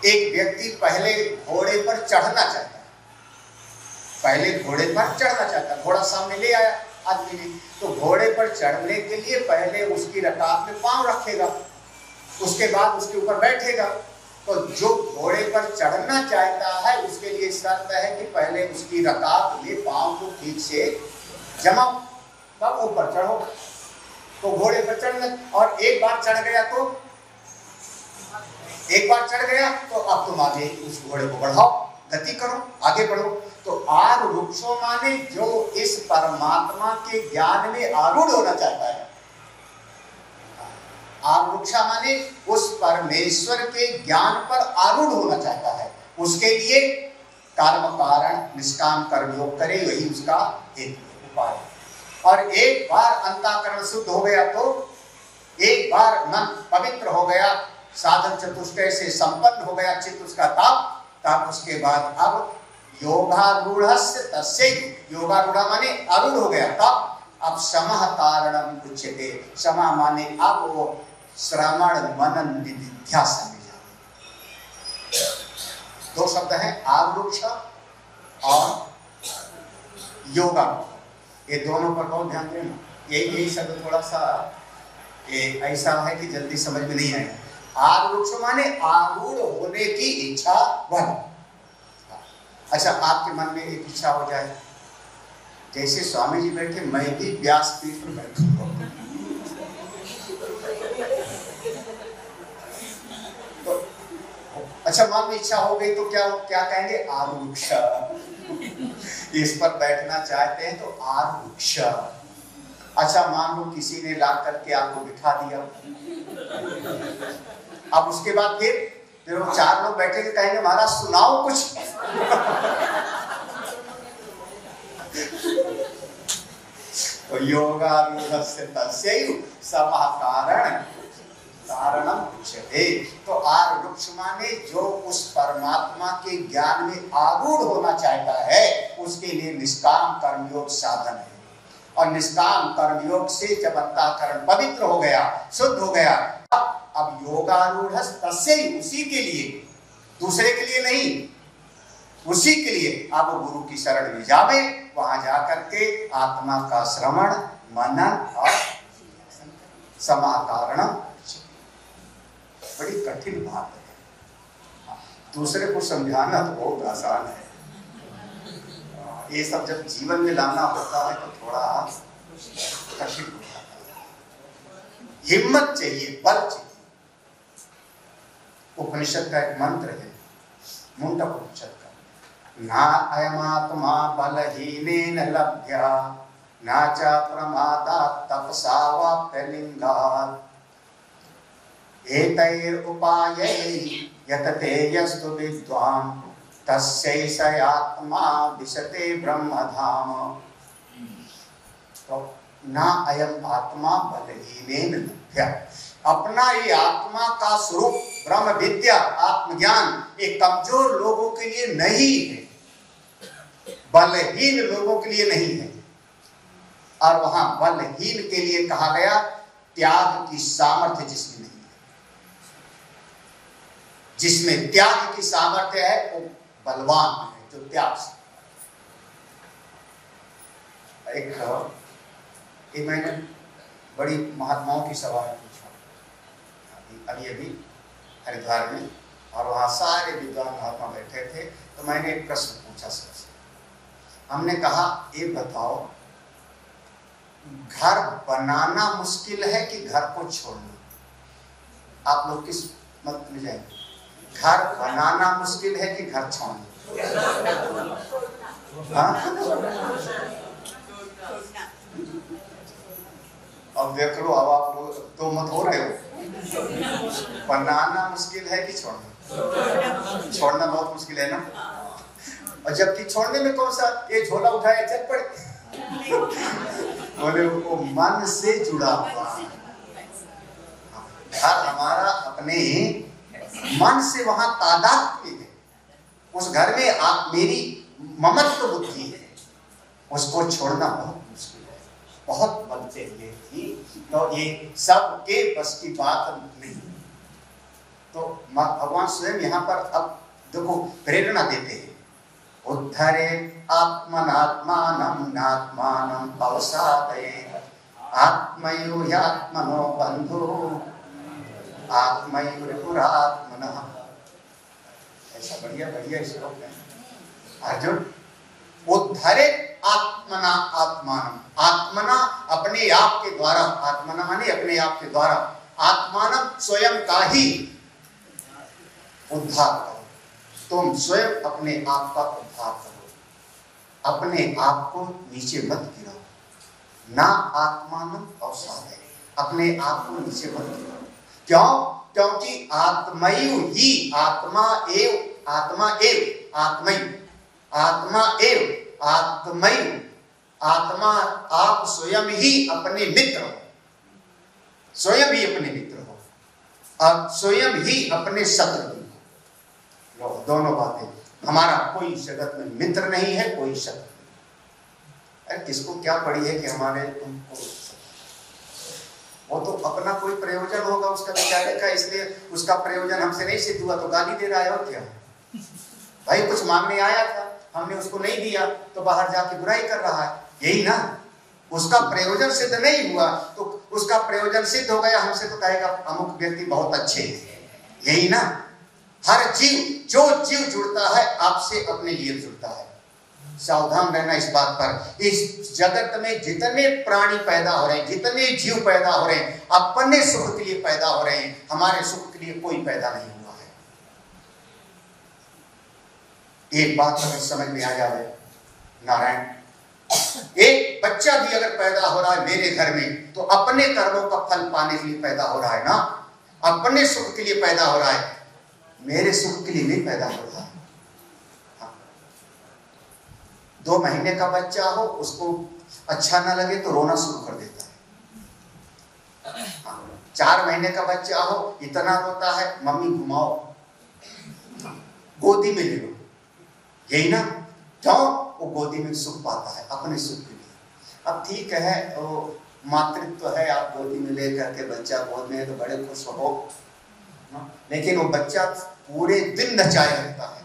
एक व्यक्ति पहले घोड़े पर चढ़ना चाहता है, पहले घोड़े पर चढ़ना चाहता है, घोड़ा सामने ले आया आदमी ने, तो घोड़े पर चढ़ने के लिए पहले उसकी रकाब में पांव रखेगा, उसके बाद उसके ऊपर बैठेगा। तो जो घोड़े पर चढ़ना चाहता है उसके लिए शर्त है कि पहले उसकी रकाब में पांव को ठीक से जमाओ, तब ऊपर चढ़ो। तो घोड़े पर चढ़ना, और एक बार चढ़ गया तो अब तुम आगे उस घोड़े को बढ़ाओ, गति करो, आगे बढ़ो। तो आरु वृक्षो माने जो इस परमात्मा के ज्ञान में आरूढ़ होना चाहता है। आरु वृक्षा माने उस परमेश्वर के ज्ञान पर आरूढ़ होना चाहता है, उसके लिए कर्म कारण निष्काम कर्म योग करे, वही उसका हेतु उपाय। और एक बार अंतःकरण शुद्ध हो गया, तो एक बार मन पवित्र हो गया, साधन चतुष्टय से संपन्न हो गया चित्त उसका, तब उसके बाद अब योगारूढ़स्य तस्य, योगारूढ़ माने आरूढ़ हो गया, तब अब समः कारणम उच्यते। समा माने अब वो श्रवण मनन निधिध्यासन में जाए। दो शब्द हैं, आरूढ़ और योगा। ये दोनों पर बहुत ध्यान देना। यही शब्द थोड़ा सा ऐसा है कि जल्दी समझ में नहीं आएगा। आरूढ़ माने आरूढ़ होने की इच्छा वाला। अच्छा, आपके मन में एक इच्छा हो जाए, जैसे स्वामी जी बैठे मैं भी व्यासपीठ पर बैठूंगा, तो अच्छा मान में इच्छा हो गई तो क्या कहेंगे? आरूढ़। इस पर बैठना चाहते हैं तो आरूढ़। अच्छा, मान लो किसी ने ला करके आपको बिठा दिया, अब उसके बाद फिर वो चार लोग बैठे के कहेंगे महाराज सुनाओ कुछ। तो योगारूढ़स्य तस्यैव समः कारणम उच्यते। तो आरूढ़ माने जो उस परमात्मा के ज्ञान में आरूढ़ होना चाहता है, उसके लिए निष्काम कर्मयोग साधन है। और निष्काम कर्मयोग से जब अंतःकरण पवित्र हो गया, शुद्ध हो गया, अब योगारूढ़ तस्यैव, उसी के लिए, दूसरे के लिए नहीं, उसी के लिए अब गुरु की शरण में जावे, वहां जाकर के आत्मा का श्रवण मनन और समाकारण। बड़ी कठिन बात है, दूसरे को समझाना तो बहुत आसान है, ये सब जब जीवन में लाना होता है तो थोड़ा कठिन हो जाता है। हिम्मत चाहिए, बल चाहिए। उपनिषद का एक मंत्र है, मुंडक उपनिषद का, ना अयमात्मा बलहीनेन लभ्य नाचा प्रमादात् तपसा वाप्य लिंगात् एतैर उपायैः यतते यस्तु विद्वान् तस्यैष आत्मा विशते ब्रह्मधाम। तो ना अयम आत्मा बलहीनेन लभ्यते। अपना ये आत्मा का स्वरूप ब्रह्म विद्या आत्मज्ञान एक कमजोर लोगों के लिए नहीं है, बलहीन लोगों के लिए नहीं है। और वहां बलहीन के लिए कहा गया त्याग की सामर्थ्य जिसमें नहीं है। जिसमें त्याग की सामर्थ्य है वो बलवान है, जो त्याग से। एक मैंने बड़ी महात्माओं की सभा में पूछा अभी हरिद्वार में, और वहां सारे विद्वान महात्मा बैठे थे। तो मैंने एक प्रश्न पूछा सबसे। हमने कहा ये बताओ, घर बनाना मुश्किल है कि घर को छोड़ना? आप लोग किस मत में जाएंगे? घर बनाना मुश्किल है कि घर छोड़ना? अब देख लो, अब आप लोग तो मत हो रहे हो। बनाना मुश्किल है कि छोड़ना? छोड़ना बहुत मुश्किल है ना। और जबकि छोड़ने में कौन सा, ये झोला उठाया चल पड़े। बोले वो मन से जुड़ा हुआ घर हमारा अपने मन से वहां तादात्म्य है। उस घर में आप मेरी ममत्व बुद्धि है, उसको छोड़ना बहुत मुश्किल है, बहुत बल चाहिए थी। तो ये सबके बस की बात नहीं। तो भगवान स्वयं यहाँ पर अब देखो प्रेरणा देते हैं, उद्धरे आत्मनात्मानं नात्मानं अवसादये आत्मयूह्यात्मनो बन्धु आत्मयूरिपुरात्मनः। ऐसा बढ़िया बढ़िया श्लोक है। अर्जुन उद्धरे आत्मना आत्मानं, आत्मना अपने आप के द्वारा, आत्मना माने अपने आप के द्वारा, आत्मानं स्वयं का ही उद्धार करो। तुम स्वयं अपने आप का उद्धार करो, अपने आप को नीचे मत गिराओ। ना आत्मानं अवसादये, अपने आप को नीचे मत गिराओ। क्यों? क्योंकि आत्मयु ही, आत्मा एव आत्मयु, आत्मा आप स्वयं ही अपने मित्र हो, स्वयं ही अपने मित्र हो, आप स्वयं ही अपने शत्रु हो। दोनों बातें। हमारा कोई जगत में मित्र नहीं है, कोई शत्रु नहीं। अरे किसको क्या पड़ी है कि हमारे तुमको, वो तो अपना कोई प्रयोजन होगा उसका बेचारे का, इसलिए उसका प्रयोजन हमसे नहीं सिद्ध हुआ तो गाली दे रहा है। और क्या भाई, कुछ मांगने आया था, हमने उसको नहीं दिया तो बाहर जाके बुराई कर रहा है, यही ना। उसका प्रयोजन सिद्ध नहीं हुआ तो उसका प्रयोजन सिद्ध हो गया, हमसे तो कहेगा अमुक व्यक्ति बहुत अच्छे हैं, यही ना। हर जीव, जो जीव जुड़ता है आपसे अपने लिए जुड़ता है। सावधान रहना इस बात पर। इस जगत में जितने प्राणी पैदा हो रहे हैं, जितने जीव पैदा हो रहे हैं, अपने सुख के लिए पैदा हो रहे हैं, हमारे सुख के लिए कोई पैदा नहीं हुआ है। एक बात अगर समझ में आ जाए नारायण, एक बच्चा भी अगर पैदा हो रहा है मेरे घर में तो अपने कर्मों का फल पाने के लिए पैदा हो रहा है ना, अपने सुख के लिए पैदा हो रहा है, मेरे सुख के लिए नहीं पैदा हो रहा है। 2 महीने का बच्चा हो, उसको अच्छा ना लगे तो रोना शुरू कर देता है। 4 महीने का बच्चा हो, इतना रोता है, मम्मी घुमाओ, गोदी में ले लो, यही ना। क्यों? वो गोदी में सुख पाता है, अपने सुख के लिए। अब ठीक है, तो मातृत्व है, आप गोदी में ले करके बच्चा गोद में है तो बड़े खुश हो, लेकिन वो बच्चा पूरे दिन नचाए रहता है।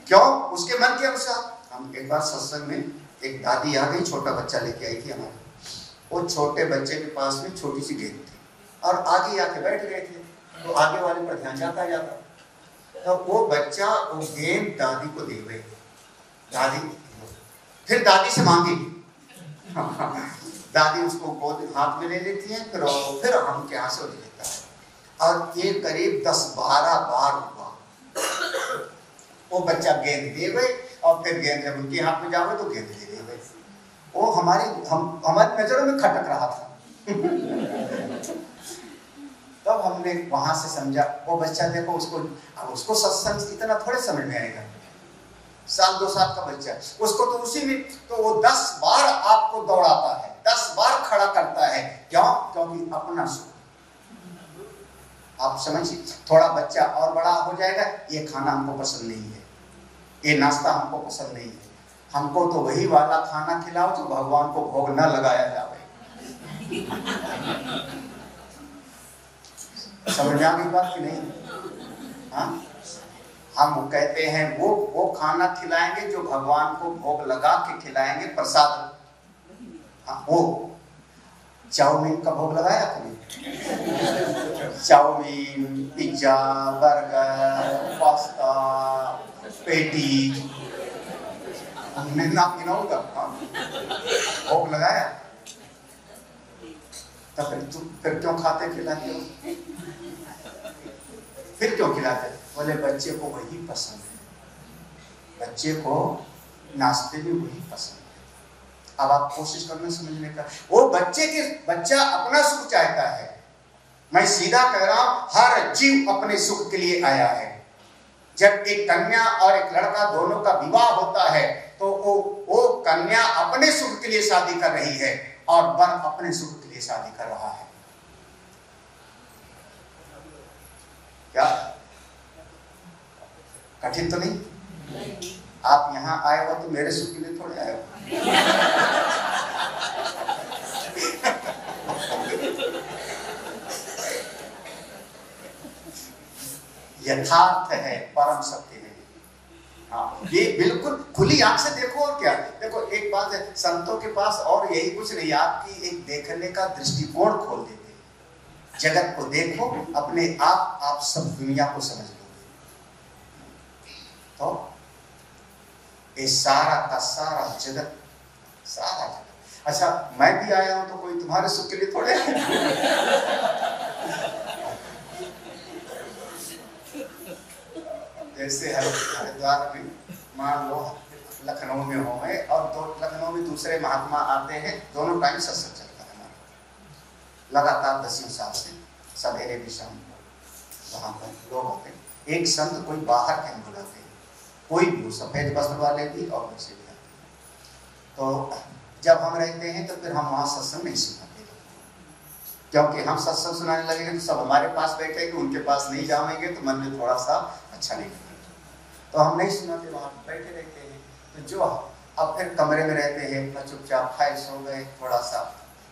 क्यों? उसके मन के अनुसार। हम एक बार सत्संग में एक दादी आ गई, छोटा बच्चा लेके आई थी हमारे। वो छोटे बच्चे के पास में छोटी सी गेंद थी और आगे आके बैठ गए थे, तो आगे वाले पर ध्यान जाता। तो वो बच्चा वो गेंद दादी को दे गई, दादी फिर दादी से मांगी। दादी उसको गोद हाथ में ले लेती है, फिर हम के यहाँ से लेता है। और ये करीब 10-12 बार हुआ। वो बच्चा गेंद दे गए और फिर गेंद जब उनके हाथ में जाओगे तो गेंद दे देंगे। वो हमारी नजरों में खटक रहा था। तब हमने वहां से समझा, वो बच्चा देखो उसको सत्संग इतना थोड़े समझ में आएगा, 1-2 साल का बच्चा, उसको तो उसी में तो वो 10 बार आपको दौड़ाता है, 10 बार खड़ा करता है। क्यों? क्योंकि अपना सुख। आप समझिए, थोड़ा बच्चा और बड़ा हो जाएगा, ये खाना हमको पसंद नहीं है, ये नाश्ता हमको पसंद नहीं है, हमको तो वही वाला खाना खिलाओ जो भगवान को भोग न लगाया जावे। समझ में आ गई बात कि नहीं? हाँ, हम कहते हैं वो खाना खिलाएंगे जो भगवान को भोग लगा के खिलाएंगे, प्रसाद। हाँ, वो चाउमीन का भोग लगाया कभी? चाउमीन, पिज्जा, बर्गर, पास्ता, पेटी, हमने ना पीना होगा, भोग लगाया। तो फिर क्यों खाते खिलाते हो? फिर क्यों खिलाते? बोले बच्चे को वही पसंद है, बच्चे को नाश्ते में वही पसंद है। अब आप कोशिश करना समझने का, वो बच्चा अपना सुख चाहता है। मैं सीधा कह रहा हूं, हर जीव अपने सुख के लिए आया है। जब एक कन्या और एक लड़का दोनों का विवाह होता है तो वो कन्या अपने सुख के लिए शादी कर रही है और वर अपने सुख के लिए शादी कर रहा है। क्या कठिन तो नहीं? आप यहाँ आए हो तो मेरे सुख के लिए थोड़े आए हो। यथार्थ है, परम सत्य है। हाँ, ये बिल्कुल खुली आंख से देखो। और क्या देखो, एक बात है, संतों के पास और यही कुछ नहीं, आपकी एक देखने का दृष्टिकोण खोल देते हैं। जगत को देखो, अपने आप सब दुनिया को समझ लोगे। तो ये सारा का सारा जगत, सारा जगत। अच्छा, मैं भी आया हूं तो कोई तुम्हारे सुख के लिए थोड़े जैसे हरिद्वार में मान लो लखनऊ में हो गए और लखनऊ में दूसरे महात्मा आते हैं, दोनों टाइम सत्संग चलता है हमारा लगातार 10 साल से, सवेरे भी शाम को वहां पर लोग होते हैं। एक संत कोई बाहर के बुलाते हैं, कोई भी सफेद वस्त्र वाले भी और वैसे भी आते हैं। तो जब हम रहते हैं तो फिर हम वहां सत्संग नहीं सुनाते, क्योंकि हम सत्संग सुनाने लगेंगे तो सब हमारे पास बैठेंगे, उनके पास नहीं जाएंगे तो मन में थोड़ा सा अच्छा नहीं लगेगा, तो हम नहीं सुनाते, वहां बैठे रहते हैं। तो जो अब फिर कमरे में रहते हैं, अपना चुपचाप खाए सो गए, थोड़ा सा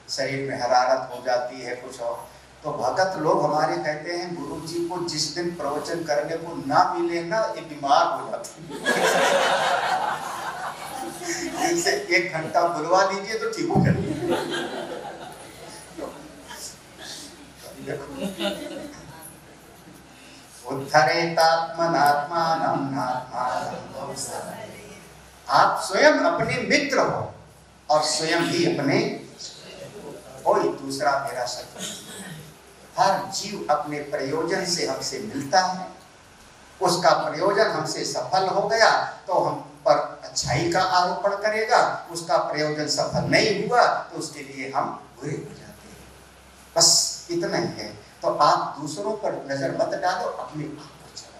शरीर में हरारत हो जाती है कुछ और, तो भगत लोग हमारे कहते हैं गुरु जी को जिस दिन प्रवचन करने को ना मिले ना, ये बीमार हो जाते इनसे 1 घंटा बुलवा लीजिए तो ठीक हो जाएगा। आप स्वयं अपने मित्र हो और स्वयं भी अपने, कोई दूसरा मेरा शत्रु। हर जीव अपने प्रयोजन से हमसे मिलता है, उसका प्रयोजन हमसे सफल हो गया तो हम पर अच्छाई का आरोपण करेगा, उसका प्रयोजन सफल नहीं हुआ तो उसके लिए हम बुरे हो जाते हैं। बस इतना ही है। तो आप दूसरों पर नजर मत डालो, अपने आप पर चलो।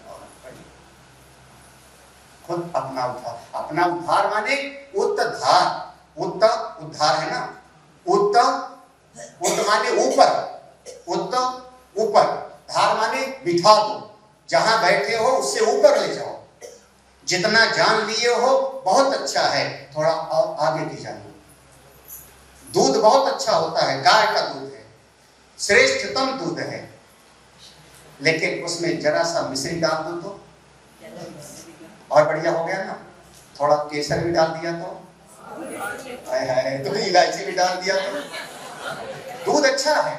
खुद अपना उद्धार, अपना उद्धार माने उत्तधार, उद्धार है ना, उत माने ऊपर, ऊपर, धार माने बिठा दो, जहां बैठे हो उससे ऊपर ले जाओ। जितना जान लिए हो बहुत अच्छा है, थोड़ा और आगे की जानो। दूध बहुत अच्छा होता है, गाय का दूध है, श्रेष्ठतम दूध है, लेकिन उसमें जरा सा मिश्री डाल दो तो और बढ़िया हो गया ना। थोड़ा केसर भी डाल दिया तो, तो इलायची भी डाल दिया तो दूध अच्छा है,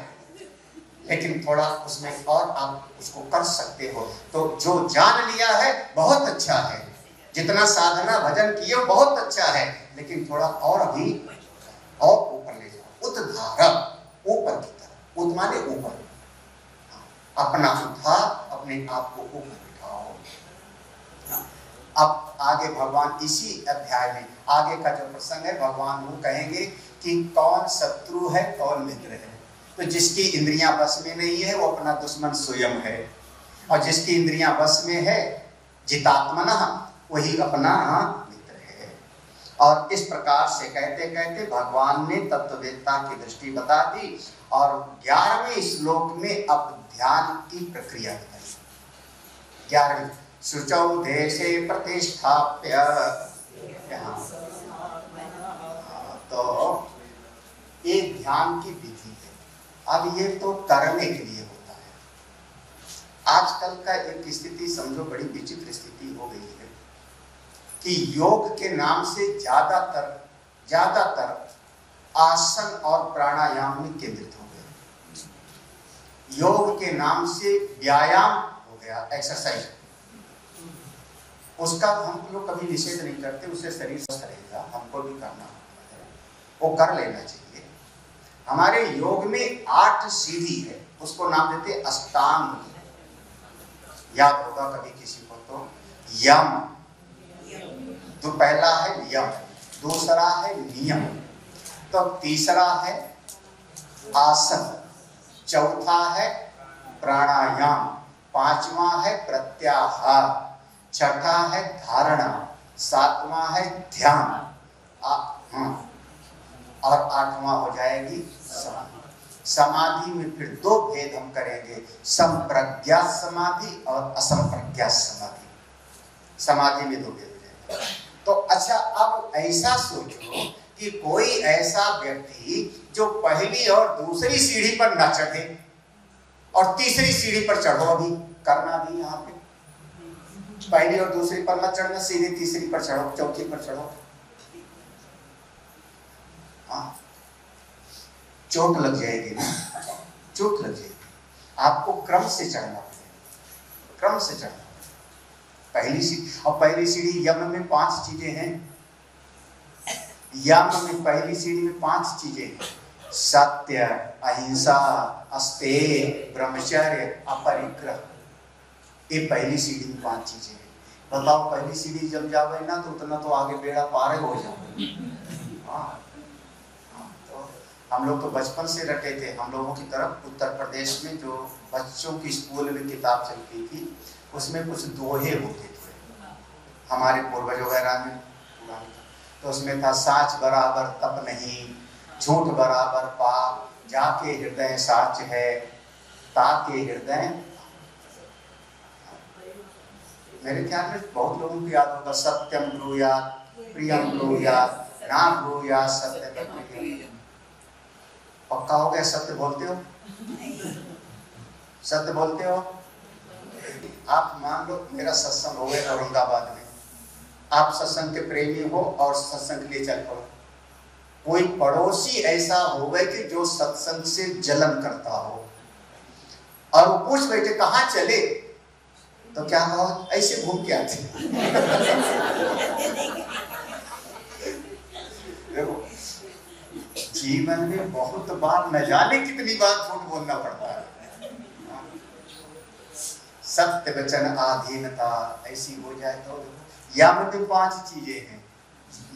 लेकिन थोड़ा उसमें और आप उसको कर सकते हो। तो जो जान लिया है बहुत अच्छा है, जितना साधना भजन किए बहुत अच्छा है, लेकिन थोड़ा और अभी और ऊपर ले जाओ। उद्धार, ऊपर की तरफ, उत माने ऊपर, अपना उद्धार, अपने आप को ऊपर बिठाओ। अब आगे भगवान इसी अध्याय में आगे का जो प्रसंग है, भगवान वो कहेंगे कि कौन शत्रु है कौन मित्र है। तो जिसकी इंद्रियां बस में नहीं है वो अपना दुश्मन स्वयं है, और जिसकी इंद्रियां बस में है जितात्मना वही अपना मित्र है। और इस प्रकार से कहते कहते भगवान ने तत्ववेत्ता की दृष्टि बता दी, और 11वें श्लोक में अब ध्यान की प्रक्रिया बताई। 11वें शुचौ देशे प्रतिष्ठाप्य, तो एक ध्यान की विधि है। अब ये तो करने के लिए होता है। आजकल का एक स्थिति समझो बड़ी विचित्र स्थिति हो गई है कि योग के नाम से ज्यादातर आसन और प्राणायाम में केंद्रित हो गए। योग के नाम से व्यायाम हो गया, एक्सरसाइज। उसका हम लोग कभी निषेध नहीं करते, उससे शरीर स्वस्थ रहेगा, हमको भी करना है, वो कर लेना चाहिए। हमारे योग में 8 सीढ़ी है, उसको नाम देते अष्टांग। याद होगा कभी किसी को तो। यम, तो पहला है यम, दूसरा है नियम, तो तीसरा है आसन, चौथा है प्राणायाम, पांचवा है प्रत्याहार, छठा है धारणा, सातवां है ध्यान, और 8वां हो जाएगी समाधि। समाधि में फिर 2 भेद हम करेंगे, संप्रज्ञात समाधि और असंप्रज्ञात समाधि। समाधि में 2 भेद हो जाएंगे। तो अच्छा, अब ऐसा सोचो कि कोई ऐसा व्यक्ति जो पहली और दूसरी सीढ़ी पर न चढ़े और तीसरी सीढ़ी पर चढ़ो, अभी करना भी यहाँ पे पहली और दूसरी पर मत चढ़ना, सीधी तीसरी पर चढ़ो, चौथी पर चढ़ो। हाँ, चोट लग जाएगी ना, चोट लग जाएगी। आपको क्रम से चढ़ना पड़ेगा, क्रम से चढ़ना पड़ेगा। पहली सीढ़ी यम में 5 चीजें हैं। यम में पहली सीढ़ी में 5 चीजें हैं, सत्य, अहिंसा, अस्तेय, ब्रह्मचर्य, अपरिग्रह। ये पहली सीढ़ी में 5 चीजें हैं। बताओ, पहली सीढ़ी जब जावे ना तो उतना तो आगे बेड़ा पार हो जाए। हाँ, तो हम लोग तो बचपन से रटे थे। हम लोगों की तरफ उत्तर प्रदेश में जो बच्चों की स्कूल में किताब चलती थी, उसमें कुछ दोहे होते थे हमारे पूर्वज वगैरह में। तो उसमें था, साच बराबर तप नहीं, झूठ बराबर पाप, जाके हृदय साच है, ताके हृदय। मेरे ख्याल में बहुत लोगों को याद होगा, सत्यम ब्रूयात प्रियम ब्रूयात ना ब्रूयात सत्य। पक्का हो गया? सत्य बोलते हो? सत्य बोलते हो? आप मान लो मेरा सत्संग हो गया औरंगाबाद में, आप सत्संग के प्रेमी हो और सत्संग के लिए चल पड़ो। कोई पड़ोसी ऐसा हो गए कि जो सत्संग से जलन करता हो, और वो पूछ बैठे कहाँ चले, तो क्या कहो, ऐसे घूम के आते। देखो, जीवन में बहुत बार, न जाने कितनी बार झूठ बोलना पड़ता है। सत्य वचन आधीनता ऐसी हो जाए तो। यम में 5 चीजें हैं,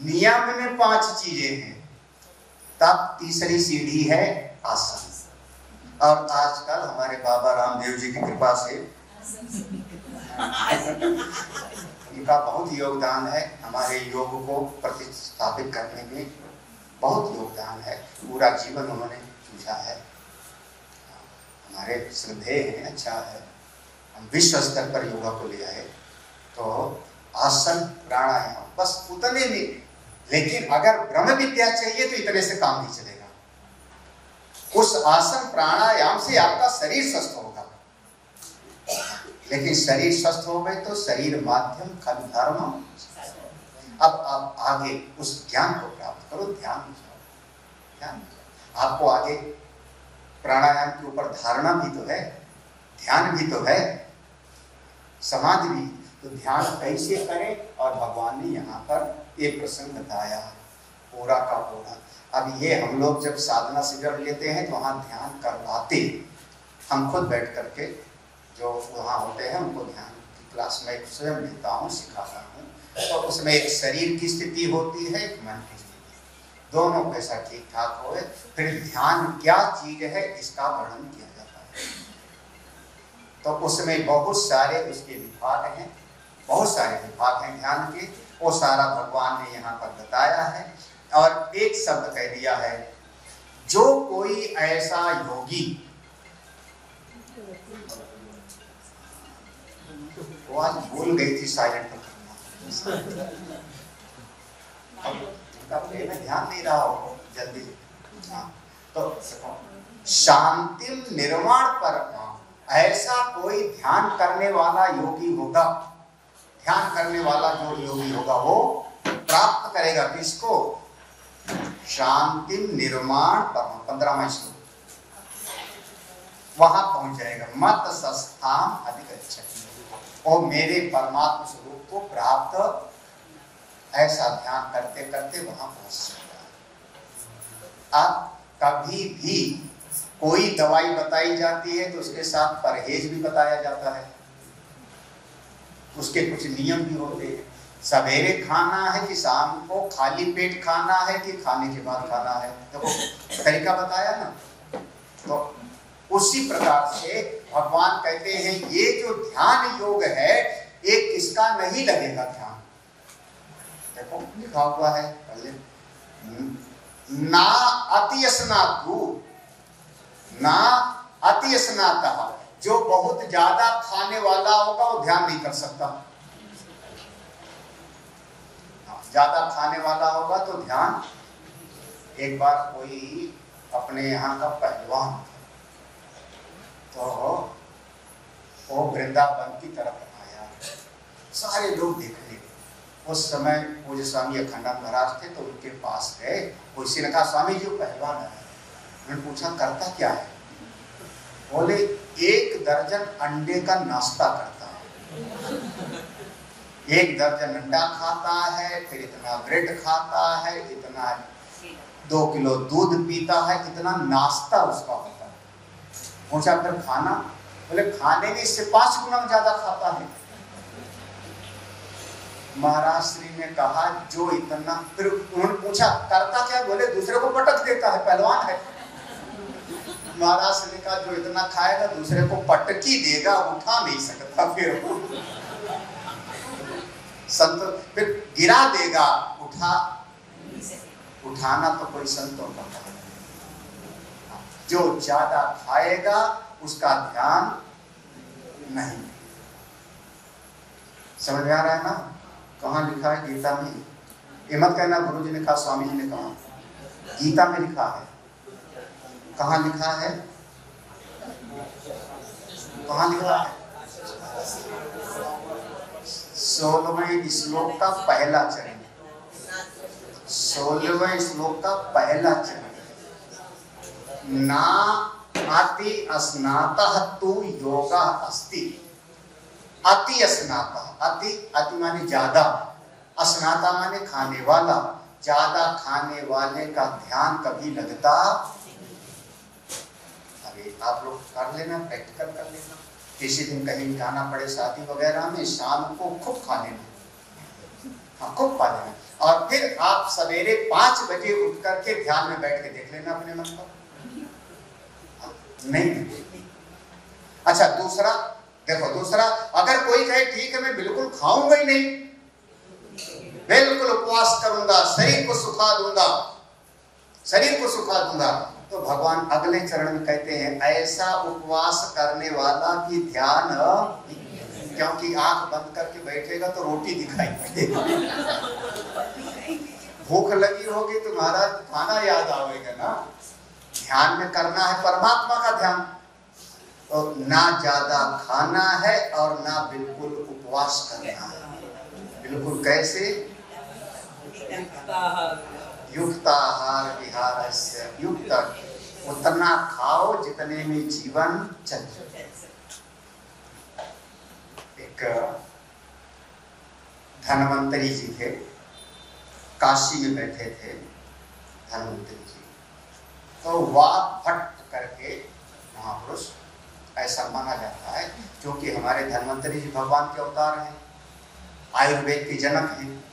नियम में 5 चीजें हैं, तब तीसरी सीढ़ी है आसन। और आजकल हमारे बाबा रामदेव जी की कृपा से उनका बहुत योगदान है, हमारे योग को प्रतिस्थापित करने में बहुत योगदान है। पूरा जीवन उन्होंने जूझा है, हमारे श्रद्धेय हैं, अच्छा है। हम विश्व स्तर पर योगा को ले आए। तो आसन प्राणायाम बस उतने में, लेकिन अगर ब्रह्म विद्या चाहिए तो इतने से काम नहीं चलेगा। उस आसन प्राणायाम से आपका शरीर स्वस्थ होगा, लेकिन शरीर स्वस्थ हो गए तो शरीर माध्यम खल धर्म। अब आप आगे उस ज्ञान को प्राप्त करो, ध्यान आपको आगे प्राणायाम के ऊपर धारणा भी तो है, ध्यान भी तो है, समाधि भी। तो ध्यान कैसे करें, और भगवान ने यहाँ पर एक प्रसंग बताया पूरा का पूरा। अब ये हम लोग जब साधना शिविर लेते हैं तो वहाँ ध्यान करवाते, हम खुद बैठ करके जो वहाँ होते हैं उनको ध्यान की क्लास में स्वयं लेता हूँ, सिखाता हूँ, तो उसमें एक शरीर की स्थिति होती है, एक मन की स्थिति, दोनों कैसा ठीक ठाक हो, फिर ध्यान क्या चीज है इसका वर्णन किया जाता है। तो उसमें बहुत सारे उसके विभाग हैं, बहुत सारे विभाग हैं ध्यान के, वो सारा भगवान ने यहाँ पर बताया है। और एक शब्द कह दिया है, जो कोई ऐसा योगी, वो आज भूल गई थी साइलेंट करना, मैं ध्यान नहीं रहा हो जल्दी। तो शांतिम निर्वाण परमा, ऐसा कोई ध्यान करने वाला योगी होगा, ध्यान करने वाला जो योगी होगा वो प्राप्त करेगा किसको? शांतिम निर्माण परमा, 15वां श्लोक, वहां पहुंच जाएगा। मत सस्थान अधिगच्छति, और मेरे परमात्मा स्वरूप को प्राप्त, ऐसा ध्यान करते करते वहां पहुंच सकता है। अब कभी भी कोई दवाई बताई जाती है तो उसके साथ परहेज भी बताया जाता है, उसके कुछ नियम भी होते हैं। सवेरे खाना है कि शाम को खाली पेट खाना है कि खाने के बाद खाना है, देखो तरीका बताया ना। तो उसी प्रकार से भगवान कहते हैं ये जो ध्यान योग है, एक किसका नहीं लगेगा ध्यान, देखो लिखा हुआ है पहले, ना अति स्नातु, ना अति स्नातः, जो बहुत ज्यादा खाने वाला होगा वो ध्यान नहीं कर सकता, ज्यादा खाने वाला होगा तो ध्यान। एक बार कोई अपने यहाँ का पहलवान, तो वो वृंदावन की तरफ आया, सारे लोग देखने गए। उस समय पूज्य स्वामी अखंडानंद महाराज थे, तो उनके पास गए, किसी ने कहा स्वामी जी पहलवान है। उन्होंने पूछा करता क्या है? बोले 1 दर्जन अंडे का नाश्ता करता है, 1 दर्जन अंडा खाता है, फिर इतना ब्रेड खाता है, इतना 2 किलो दूध पीता है, इतना नाश्ता उसका होता है। पूछा फिर खाना? बोले खाने में इससे 5 गुना ज्यादा खाता है। महाराज श्री ने कहा जो इतना, फिर उन्होंने पूछा करता क्या? बोले दूसरे को पटक देता है, पहलवान है। महाराज श्री ने कहा जो इतना खाएगा दूसरे को पटकी देगा, उठा नहीं सकता, फिर संत फिर गिरा देगा, उठाना तो कोई संतों का काम है। जो ज्यादा खाएगा उसका ध्यान नहीं। समझ में आ रहा है ना? कहाँ लिखा है गीता में? ये मत कहना गुरु जी ने कहा, स्वामी जी ने कहा, गीता में लिखा है। कहाँ लिखा है? कहाँ लिखा है? 16वें श्लोक का पहला चरण, 16वें श्लोक का पहला चरण, ना अति स्नातः तु योगा अस्ति। अति स्नातः, अति माने ज्यादा, स्नाता माने खाने वाला, ज्यादा खाने वाले का ध्यान कभी लगता। अभी आप लोग कर लेना, प्रैक्टिकल कर लेना, किसी दिन कहीं जाना पड़े शादी वगैरह में, शाम को खूब खा लेना, हाँ खूब खा लेना, और फिर आप सवेरे 5 बजे उठ करके ध्यान में बैठ के देख लेना अपने मन को, नहीं। अच्छा दूसरा देखो, दूसरा अगर कोई कहे ठीक है मैं बिल्कुल खाऊंगा ही नहीं, बिल्कुल उपवास करूंगा, शरीर को सुखा दूंगा, शरीर को सुखा दूंगा, तो भगवान अगले चरण में कहते हैं ऐसा उपवास करने वाला भी ध्यान, क्योंकि आंख बंद करके बैठेगा तो रोटी दिखाई पड़ेगी, भूख लगी होगी तो महाराज खाना याद आएगा ना। ध्यान में करना है परमात्मा का ध्यान, तो ना ज्यादा खाना है और ना बिल्कुल उपवास करना है। बिल्कुल कैसे? युक्ताहार विहारस्य युक्त, उतना खाओ जितने में जीवन चल जाए। एक धनवंतरी जी थे, काशी में बैठे थे धनवंतरी जी, तो वाक भट्ट करके महापुरुष, ऐसा माना जाता है क्योंकि हमारे धन्वंतरी जी भगवान के अवतार हैं, आयुर्वेद के जनक हैं,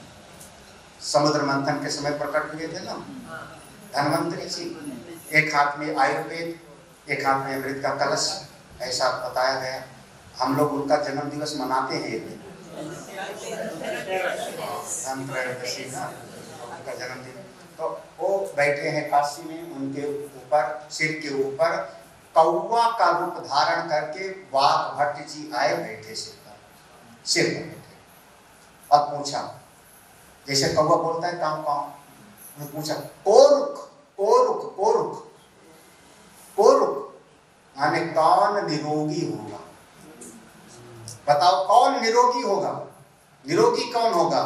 समुद्र मंथन के समय प्रकट हुए थे ना धन्वंतरी जी। एक हाथ में आयुर्वेद, एक हाथ में अमृत का कलश, ऐसा बताया गया। हम लोग उनका जन्म दिवस मनाते हैं एक दिन, त्रयोदशी ना उनका जन्मदिन। तो वो बैठे हैं काशी में, उनके ऊपर सिर के ऊपर कौवा का रूप धारण करके वाघ भट्ट जी आए, बैठे सिर पर बैठे और पूछा, जैसे कौवा बोलता है काव काव, उन्होंने पूछा कोरुख कोरुख कोरुख कोरुख माने कौन निरोगी होगा, बताओ कौन निरोगी होगा, निरोगी कौन होगा।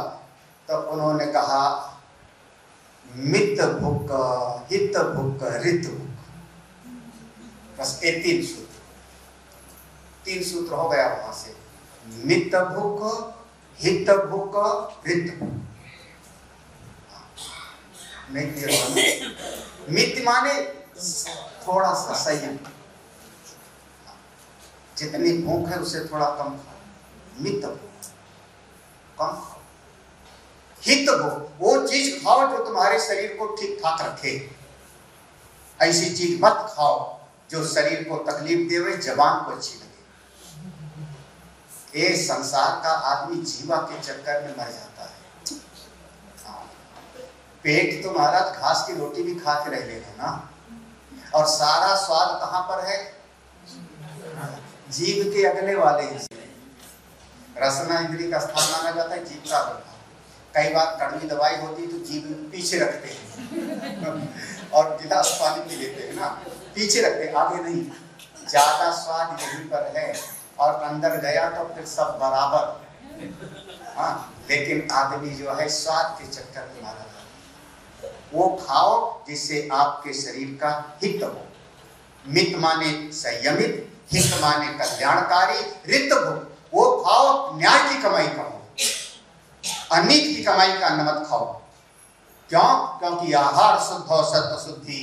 तो उन्होंने कहा मित भुक हित भुक ऋत भुक, बस ये 3 सूत्र, 3 सूत्र हो गया वहां से, मित भुक हित भुक ऋत भुक। नहीं क्लियर? मित माने थोड़ा सा संयम, जितनी भूख है उससे थोड़ा कम खाओ, मित भूख कम खाओ। हित भूख वो चीज खाओ जो तुम्हारे शरीर को ठीक ठाक रखे, ऐसी चीज मत खाओ जो शरीर को तकलीफ दे, जबान को अच्छी लगे। ये संसार का आदमी जीवा के चक्कर में मर जाता है। पेट तो महाराज घास की रोटी भी खा के रह लेगा ना, और सारा स्वाद कहां पर है, जीभ के अगले वाले हिस्से। रसना इंद्रिय का स्थान माना जाता है जीभ का अगला। कई बार कड़वी दवाई होती है तो जीभ पीछे रखते हैं और गिलास पानी पी लेते हैं ना, पीछे रखते हैं, आगे नहीं। ज्यादा स्वाद यहीं पर है और अंदर गया तो फिर सब बराबर। हाँ, लेकिन आदमी जो है स्वाद के चक्कर में मारा जाता है। वो खाओ जिससे आपके शरीर का हित हो। मित माने संयमित, हित माने कल्याणकारी, ऋत हो वो खाओ न्याय की कमाई का हो, अनित की कमाई का अन्न मत खाओ। क्यों? क्योंकि आहार शुद्ध हो सत्य शुद्धि,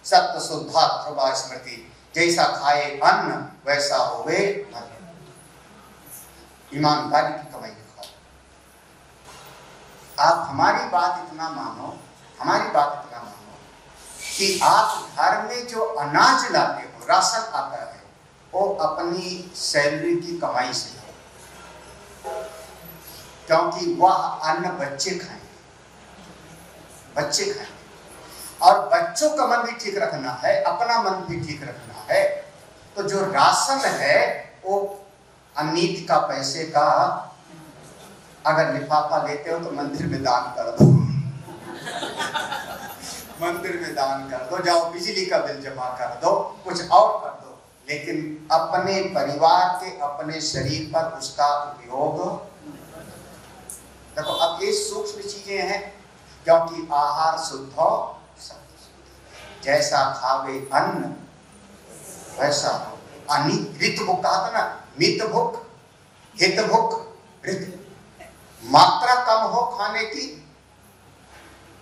सत्य शुद्धा ध्रुवा स्मृति। जैसा खाए अन्न वैसा होवे मन। ईमानदारी की कमाई खाओ। आप हमारी बात इतना मानो, हमारी बात इतना मानो कि आप घर में जो अनाज लाते हो, राशन आता है, वो अपनी सैलरी की कमाई से हो, क्योंकि वह अन्न बच्चे खाएंगे, बच्चे खाएंगे। और बच्चों का मन भी ठीक रखना है, अपना मन भी ठीक रखना है। तो जो राशन है वो अनीत का पैसे का अगर लिफाफा लेते हो तो मंदिर में दान कर दो मंदिर में दान कर दो, जाओ बिजली का बिल जमा कर दो, कुछ और कर दो, लेकिन अपने परिवार के, अपने शरीर पर उसका उपयोग। देखो अब ये सूक्ष्म चीजें हैं, क्योंकि आहार शुद्ध हो, जैसा खावे अन्न वैसा हो। अनित ऋत भुक कहा था ना, मित भुक हित भुक ऋत। मात्रा कम हो खाने की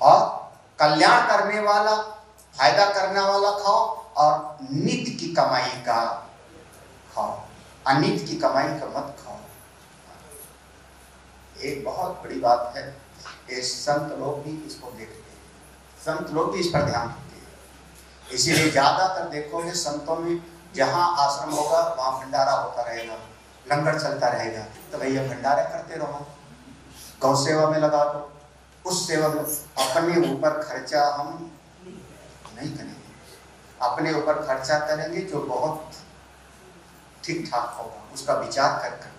और कल्याण करने वाला, फायदा करने वाला खाओ, और नित की कमाई का खाओ, अनित की कमाई का मत खाओ। एक बहुत बड़ी बात है, ये संत लोग भी इसको देखते हैं, संत लोग भी इस पर ध्यान देते हैं। इसीलिए ज्यादातर देखोगे संतों में जहां आश्रम होगा वहां भंडारा होता रहेगा, लंगर चलता रहेगा, तो भैया भंडारा करते रहो, गौ सेवा में लगा दो, उस सेवा में। अपने ऊपर खर्चा हम नहीं करेंगे, अपने ऊपर खर्चा करेंगे जो बहुत ठीक ठाक होगा, उसका विचार करके।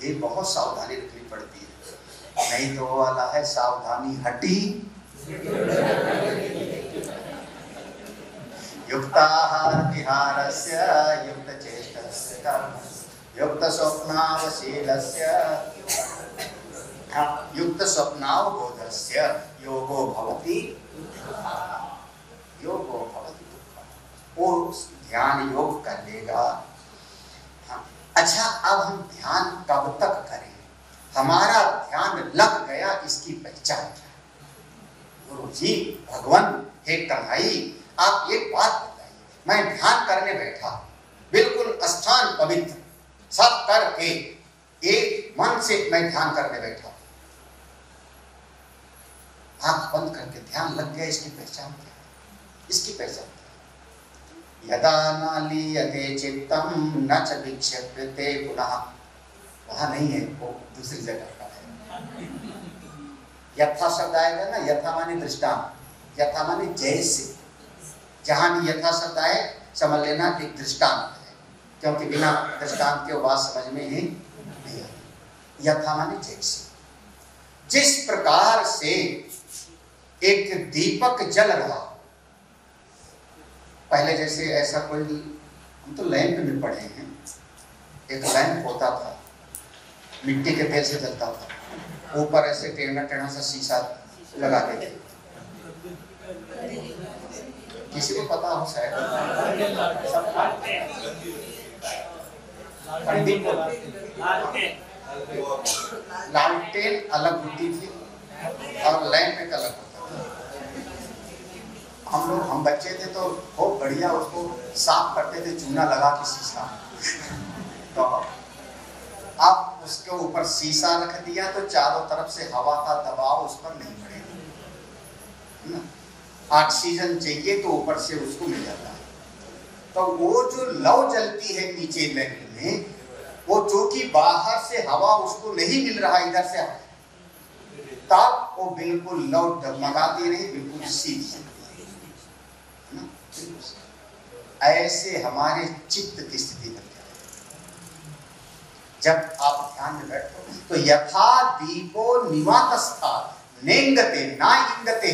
ये बहुत सावधानी रखनी पड़ती है, नहीं तो वो वाला है सावधानी हटी युक्ताहार विहारस्य युक्त चेष्टस्य कर्म युक्त स्वप्नावशीलस्य युक्त स्वप्नावबोधस्य योगो भवति योगो भवति दुःखः। वो ध्यान योग कर लेगा। अच्छा, अब हम ध्यान कब तक करें? हमारा ध्यान लग गया, इसकी पहचान क्या है? गुरु जी, भगवान, हे कन्हई, आप एक बात बताइए, मैं ध्यान करने बैठा, बिल्कुल स्थान पवित्र, सब करके एक मन से मैं ध्यान करने बैठा, आंख बंद करके ध्यान लग गया। इसकी पहचान क्या है? इसकी पहचान क्या है? यदा न लीयते चित्तम न च विक्षेप्यते पुनः, वहां नहीं है, वो दूसरी जगह का है। यथा शब्द आएगा ना, यथा माने दृष्टांत, यथा माने जैसे, जहां भी यथा शब्द आए समझ लेना एक दृष्टांत है, क्योंकि बिना दृष्टांत के बात समझ में ही नहीं आती। यथा माने जैसे, जिस प्रकार से एक दीपक जल रहा, पहले जैसे ऐसा कोई, हम तो लैंप में पढ़े हैं, एक लैंप होता था, मिट्टी के तेल से जलता था, ऊपर ऐसे टेढ़ा टेढ़ा सा शीशा लगाते थे। किसी को पता हो शायद? लालटेन अलग होती थी और लैंप एक अलग होता था। हम बच्चे थे तो बहुत बढ़िया उसको साफ करते थे, चूना लगा के शीशा। तो अब उसके ऊपर शीशा रख दिया तो चारों तरफ से हवा का दबाव उस पर नहीं पड़ेगा, ऑक्सीजन चाहिए तो ऊपर से उसको मिल जाता है। तो वो जो लौ जलती है नीचे लैंप में, वो जो कि बाहर से हवा उसको नहीं मिल रहा इधर से, तब वो बिल्कुल लौ डगमगाती रही, बिल्कुल सीधी। ऐसे हमारे चित्त की स्थिति बन जाए। जब आप ध्यान में बैठो तो यथा दीपो निवातस्था नेंगते ना इंगते,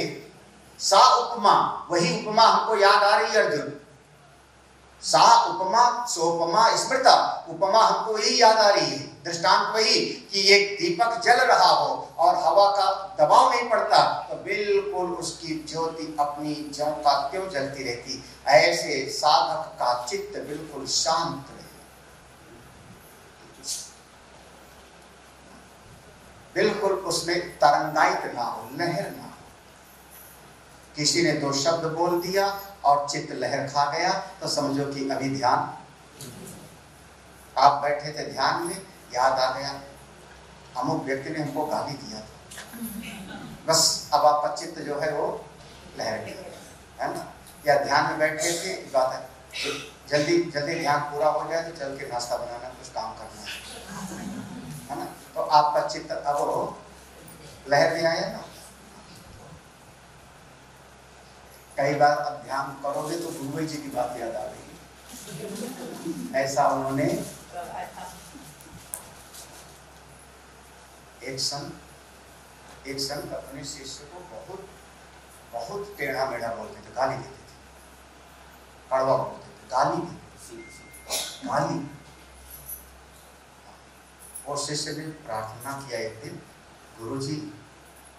सा उपमा, वही उपमा हमको याद आ रही है अर्जुन। सा उपमा सोपमा स्मृता, उपमा हमको यही याद आ रही है, दृष्टांत वही कि एक दीपक जल रहा हो और हवा का दबाव नहीं पड़ता, तो बिल्कुल उसकी ज्योति अपनी ज्यों का त्यों जलती रहती। ऐसे साधक का चित्त बिल्कुल शांत रहे, बिल्कुल उसमें तरंगायित ना हो, लहर ना हो। किसी ने दो शब्द बोल दिया और चित्त लहर खा गया तो समझो कि अभी ध्यान, आप बैठे थे ध्यान में, याद आ गया अमुक व्यक्ति ने हमको गाली दिया था, बस अब आपका चित्त जो है वो लहर गया, है ना। या ध्यान में बैठे थे, बात है जल्दी जल्दी ध्यान पूरा हो जाए तो चल के नाश्ता बनाना, कुछ काम करना है ना, तो आपका चित्त अब वो लहर में आया ना। कई बार अब ध्यान करोगे तो गुरु जी की बात याद आ रही है। ऐसा उन्होंने एक संत अपने शिष्य को बहुत बहुत टेढ़ा मेढ़ा बोलते थे, गाली देते थे, कड़वा बोलते थे, गाली देते थे, गाली। और शिष्य ने प्रार्थना किया एक दिन, गुरु जी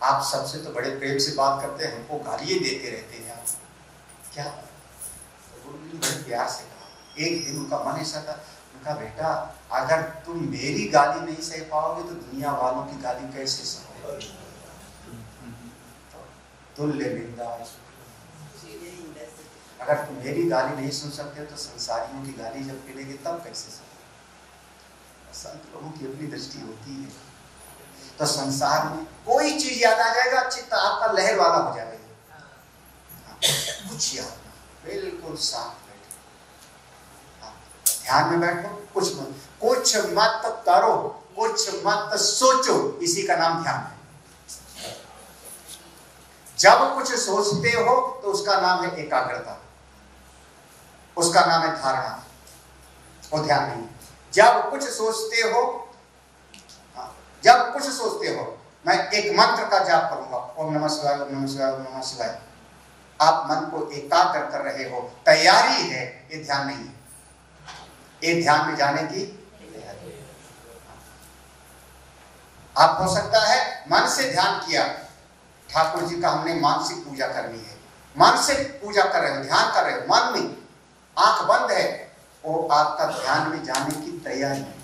आप सबसे तो बड़े प्रेम से बात करते हैं, हमको गालियां देते रहते हैं आप क्या? तो गुरु जी ने बड़े प्यार से कहा। एक दिन उनका मन ऐसा था, उनका बेटा अगर तुम मेरी गाली नहीं सह पाओगे तो दुनिया वालों की गाली कैसे सहोगे? तुल्य निंदा, अगर तुम मेरी गाली नहीं सुन सकते तो संसारियों की गाली जब मिलेगी तब कैसे सहोगे? संत लोगों की अपनी दृष्टि होती है। तो संसार में कोई चीज याद आ जाएगा, चित्त आपका लहर वाला हो जाएगा। कुछ याद ना, बिल्कुल शांत बैठे, ध्यान में बैठो, कुछ मत करो, कुछ मत सोचो, इसी का नाम ध्यान है। जब कुछ सोचते हो तो उसका नाम है एकाग्रता, उसका नाम है धारणा, वो ध्यान नहीं। जब कुछ सोचते हो, मैं एक मंत्र का जाप करूंगा, ओम नमः शिवाय, ओम नमः शिवाय, ओम नमः शिवाय, आप मन को एकाग्र कर रहे हो, तैयारी है, ये ध्यान नहीं है, ये ध्यान में जाने की तैयारी। आप हो सकता है मन से ध्यान किया, ठाकुर जी का हमने मानसिक पूजा करनी है, मन से पूजा कर रहे हो, ध्यान कर रहे हो, मन में आंख बंद है, वो आपका ध्यान में जाने की तैयारी है।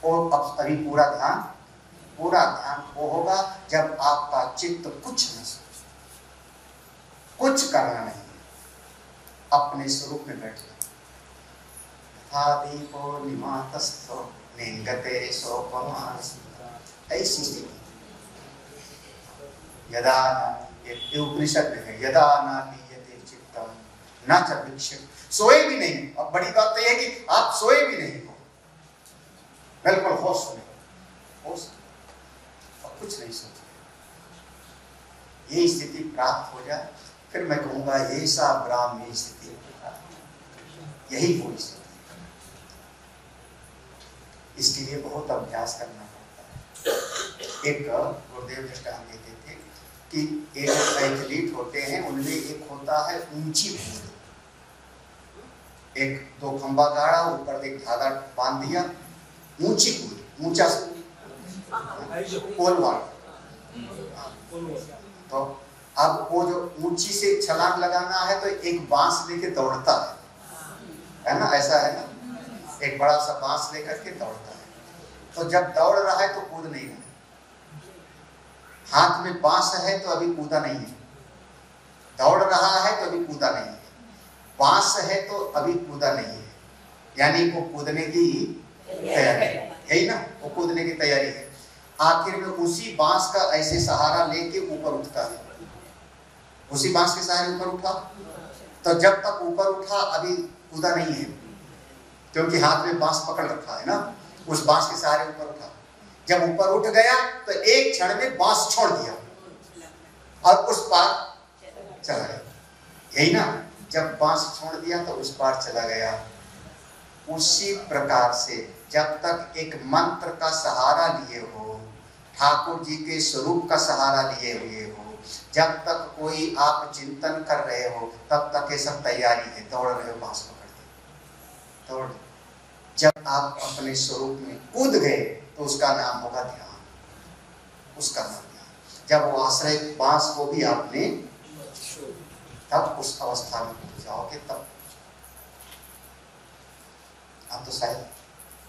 और अब अभी पूरा ध्यान वो होगा जब आपका चित्त कुछ न सोचे, कुछ करना नहीं, अपने स्वरूप में बैठ जाओ। दीपो निवातस्थो निंगते सोपमान, ऐसी स्थिति। यदा ये उपनिषद में है, यदा न लीयते चित्तम न च विक्षिप्त, सोए भी नहीं। अब बड़ी बात तो यह है कि आप सोए भी नहीं हो, बिल्कुल होश में, होश और कुछ नहीं सोच, ये स्थिति प्राप्त हो जाए, फिर मैं कहूंगा ये सा ब्राह्मी स्थिति, यही पूरी स्थिति। इसके लिए बहुत अभ्यास करना पड़ता है। एक गुरुदेव दृष्टांत देते थे कि एक एथलीट होते हैं, उनमें एक होता है ऊंची कूद, एक दो खंबा गाड़ा, ऊपर एक धागा बांध दिया, ऊंची कूद, ऊंचा पोल वाला। तो अब वो जो ऊंची से छलांग लगाना है तो एक बांस लेके दौड़ता है ना, ऐसा है ना, एक बड़ा सा बांस लेकर के दौड़ता है। तो जब दौड़ रहा है तो कूद नहीं रहा, हाथ में बांस है तो अभी कूदा नहीं है, दौड़ रहा है तो अभी कूदा नहीं है, बांस है तो अभी कूदा नहीं है, यानी वो कूदने की तैयारी है ही ना, वो कूदने की तैयारी है। आखिर में उसी बांस का ऐसे सहारा लेके ऊपर उठता है, उसी बांस के सहारे ऊपर उठा, तो जब तक ऊपर उठा अभी कूदा नहीं है, क्योंकि हाथ में बांस पकड़ रखा है ना, उस बांस के सहारे ऊपर उठा। जब ऊपर उठ गया तो एक क्षण में बांस छोड़ दिया और उस पार चला गया, यही ना, जब बांस छोड़ दिया तो उस पार चला गया। उसी प्रकार से जब तक एक मंत्र का सहारा लिए हो, ठाकुर जी के स्वरूप का सहारा लिए हुए हो, जब तक कोई आप चिंतन कर रहे हो, तब तक ये सब तैयारी है, दौड़ रहे हो बांस पकड़ के, दौड़। जब आप अपने स्वरूप में कूद गए तो उसका नाम होगा ध्यान, उसका नाम ध्यान। जब वो आश्रय बांस को भी आपने, तब उस अवस्था में कूद जाओगे, तब आप तो शायद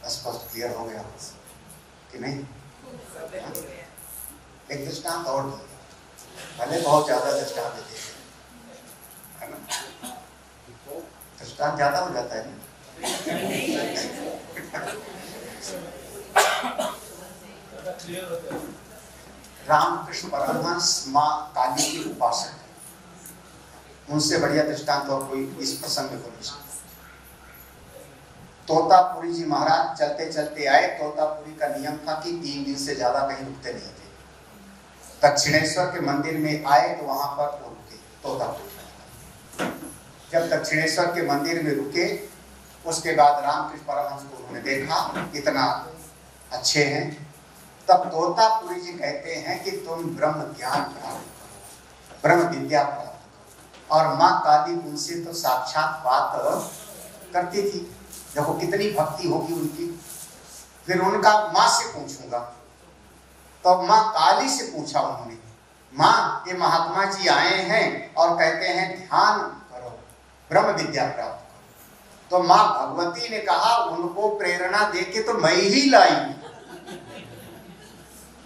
स्पष्ट क्लियर हो गया कि नहीं। एक दृष्टांत और पहले बहुत ज्यादा दृष्टांत देते है ना, दृष्टांत ज्यादा हो जाता है ना। रामकृष्ण परमहंस माँ काली की उपासक, उनसे बढ़िया दृष्टांत और कोई इस प्रसंग में नहीं। तोतापुरी जी महाराज चलते चलते आए। तोतापुरी का नियम था कि 3 दिन से ज्यादा कहीं रुकते नहीं थे। दक्षिणेश्वर के मंदिर में आए तो वहां पर वो रुके तोतापुरी। जब दक्षिणेश्वर के मंदिर में रुके, उसके बाद रामकृष्ण परमहंस को उन्होंने देखा, इतना अच्छे हैं। तब तोतापुरी जी कहते हैं कि तुम ब्रह्म ज्ञान प्राप्त करो, ब्रह्म विद्या प्राप्त करो। और माँ काली उनसे तो साक्षात बात करती थी, देखो कितनी भक्ति होगी उनकी। फिर उनका माँ से पूछूंगा, तो माँ काली से पूछा उन्होंने, माँ ये महात्मा जी आए हैं और कहते हैं ध्यान करो, ब्रह्म विद्या प्राप्त करो। तो माँ भगवती ने कहा, उनको प्रेरणा देके तो मैं ही लाई,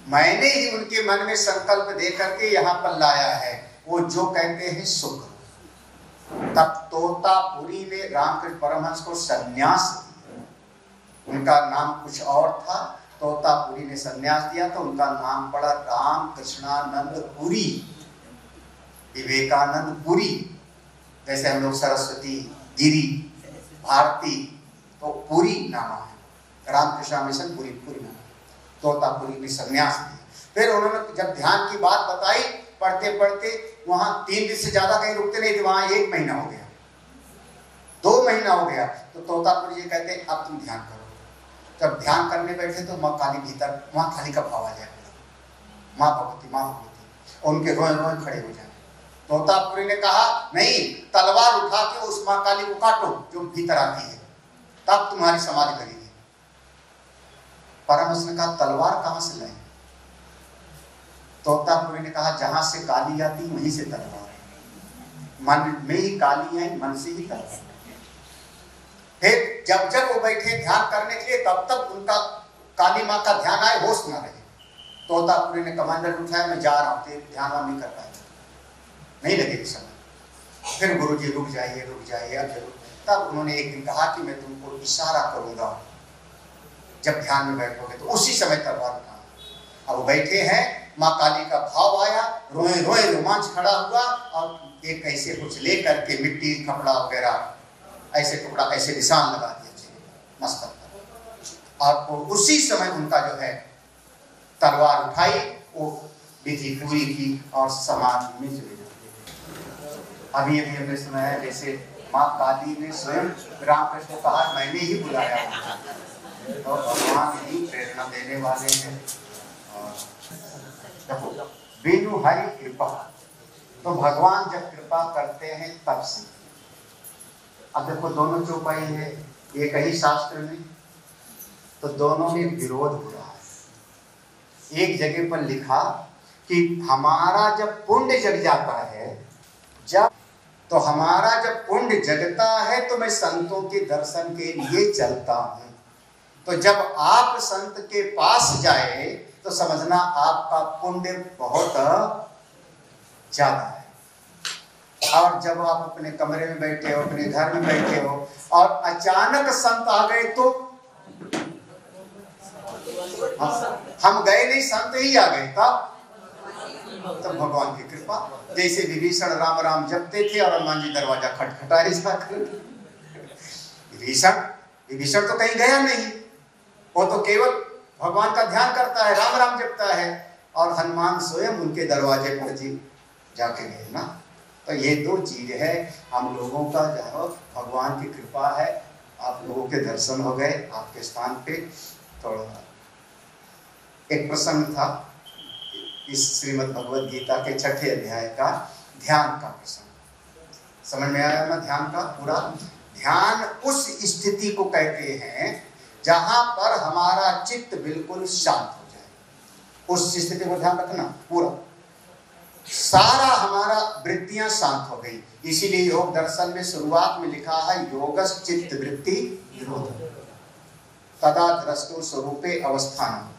मैंने ही उनके मन में संकल्प दे करके यहाँ पर लाया है, वो जो कहते हैं सुख। तब तोतापुरी ने रामकृष्ण परमहंस को संन्यास दिया, उनका नाम कुछ और था। तोतापुरी ने संन्यास दिया तो उनका नाम पड़ा रामकृष्णानंद पुरी, विवेकानंद पुरी। जैसे हम लोग सरस्वती, गिरी, भारती, तो पुरी नाम है, रामकृष्ण मिशन पुरी, पुरी नाम। तोतापुरी ने संन्यास दिया। फिर उन्होंने जब ध्यान की बात बताई, पढ़ते पढ़ते वहां 3 दिन से ज्यादा कहीं रुकते नहीं थे, वहां 1 महीना हो गया, 2 महीना हो गया। तो तोतापुरी जी कहते अब तुम ध्यान करो। जब ध्यान करने बैठे तो माँ काली भीतर, माँ काली का भाव आ जाए, माँ भगवती, माँ भगवती, और उनके रोए रोए खड़े हो जाए। तोतापुरी ने कहा नहीं, तलवार उठा के उस माँ काली को काटो जो भीतर आती है, तब तुम्हारी समाधि लगेगी। परमहंस ने कहा तलवार कहां से लाए? तोतापुरी ने कहा जहां से काली आती वहीं से तलवार है, मन में ही काली आई, मन से ही तलवार। फिर जब जब वो बैठे ध्यान करने के लिए, तब तक उनका काली माँ का ध्यान आए, होश ना रहे। तोतापुरी ने कमांडर उठाया, मैं जा रहा हूँ, ध्यान नहीं कर पाया, नहीं लगेगी समय। फिर गुरुजी रुक जाइए अब जरूर। तब उन्होंने एक दिन कहा कि मैं तुमको इशारा करूंगा, जब ध्यान में बैठोगे तो उसी समय तलवार उठाना। अब वो बैठे हैं, माँ काली का भाव आया, रोए रोए रोमांच खड़ा हुआ और एक ऐसे कुछ लेकर के मिट्टी कपड़ा वगैरह ऐसे कपड़ा ऐसे निशान लगा दिया मस्तक पर, और उसी समय उनका जो है तलवार उठाई, वो विधि पूरी की और समाधि में चले जाते। अभी अभी हमने सुना है जैसे माँ काली ने स्वयं रामकृष्ण को कहा मैंने ही बुलाया, तो भगवान ही प्रेरणा देने वाले हैं। और बिनु हरि कृपा, तो भगवान जब कृपा करते हैं तब से। अब देखो दोनों चौपाई है एक ही शास्त्र में, तो दोनों में विरोध हो रहा है। एक जगह पर लिखा कि हमारा जब पुण्य जग जाता है, तो हमारा जब पुण्य जगता है तो मैं संतों के दर्शन के लिए चलता हूं। तो जब आप संत के पास जाए तो समझना आपका पुण्य बहुत ज्यादा है। और जब आप अपने कमरे में बैठे हो, अपने घर में बैठे हो और अचानक संत आ गए तो हम गए नहीं, संत ही आ गए, तब भगवान की कृपा। जैसे विभीषण राम राम जपते थे और हनुमान जी दरवाजा खटखटाए जाकर। विभीषण तो कहीं गया नहीं, वो तो केवल भगवान का ध्यान करता है, राम राम जपता है, और हनुमान स्वयं उनके दरवाजे पर जी जाके गए ना। तो ये दो चीज है, हम लोगों का जो भगवान की कृपा है, आप लोगों के दर्शन हो गए आपके स्थान पे। थोड़ा एक प्रसंग था इस श्रीमद् भगवद गीता के 6ठे अध्याय का, ध्यान का प्रसंग। समझ में आया ना? ध्यान का पूरा ध्यान उस स्थिति को कहते हैं जहां पर हमारा चित्त बिल्कुल शांत हो जाए। उस स्थिति को ध्यान रखना, पूरा सारा हमारा वृत्तियां शांत हो गई। इसीलिए योग दर्शन में शुरुआत में लिखा है योगस् चित्त वृत्ति निरोध तदा द्रष्टु स्वरूपे अवस्थान,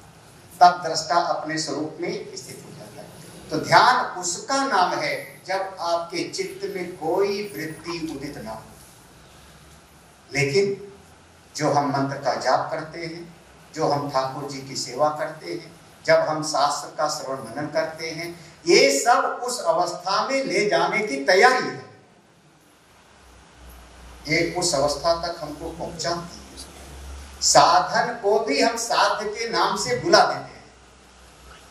तब दृष्टा अपने स्वरूप में स्थित हो जाता है। तो ध्यान उसका नाम है जब आपके चित्त में कोई वृत्ति उदित ना हो। लेकिन जो हम मंत्र का जाप करते हैं, जो हम ठाकुर जी की सेवा करते हैं, जब हम शास्त्र का श्रवण मनन करते हैं, ये सब उस अवस्था में ले जाने की तैयारी है। ये उस अवस्था तक हमको पहुंचाती है। साधन को भी हम साध्य के नाम से बुला देते हैं।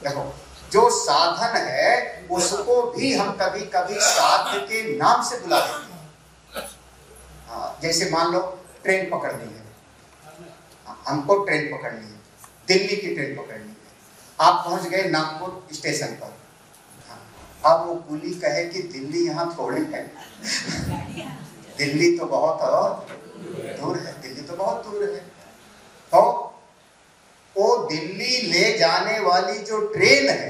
देखो, जो साधन है उसको भी हम कभी कभी साध्य के नाम से बुला देते हैं। हाँ, जैसे मान लो ट्रेन पकड़नी है, हमको ट्रेन पकड़नी है, दिल्ली की ट्रेन पकड़नी है। आप पहुंच गए नागपुर स्टेशन पर। हाँ, अब वो कुली कहे कि दिल्ली यहाँ थोड़े है, दिल्ली तो बहुत दूर है, दिल्ली तो बहुत दूर है। तो वो दिल्ली ले जाने वाली जो ट्रेन है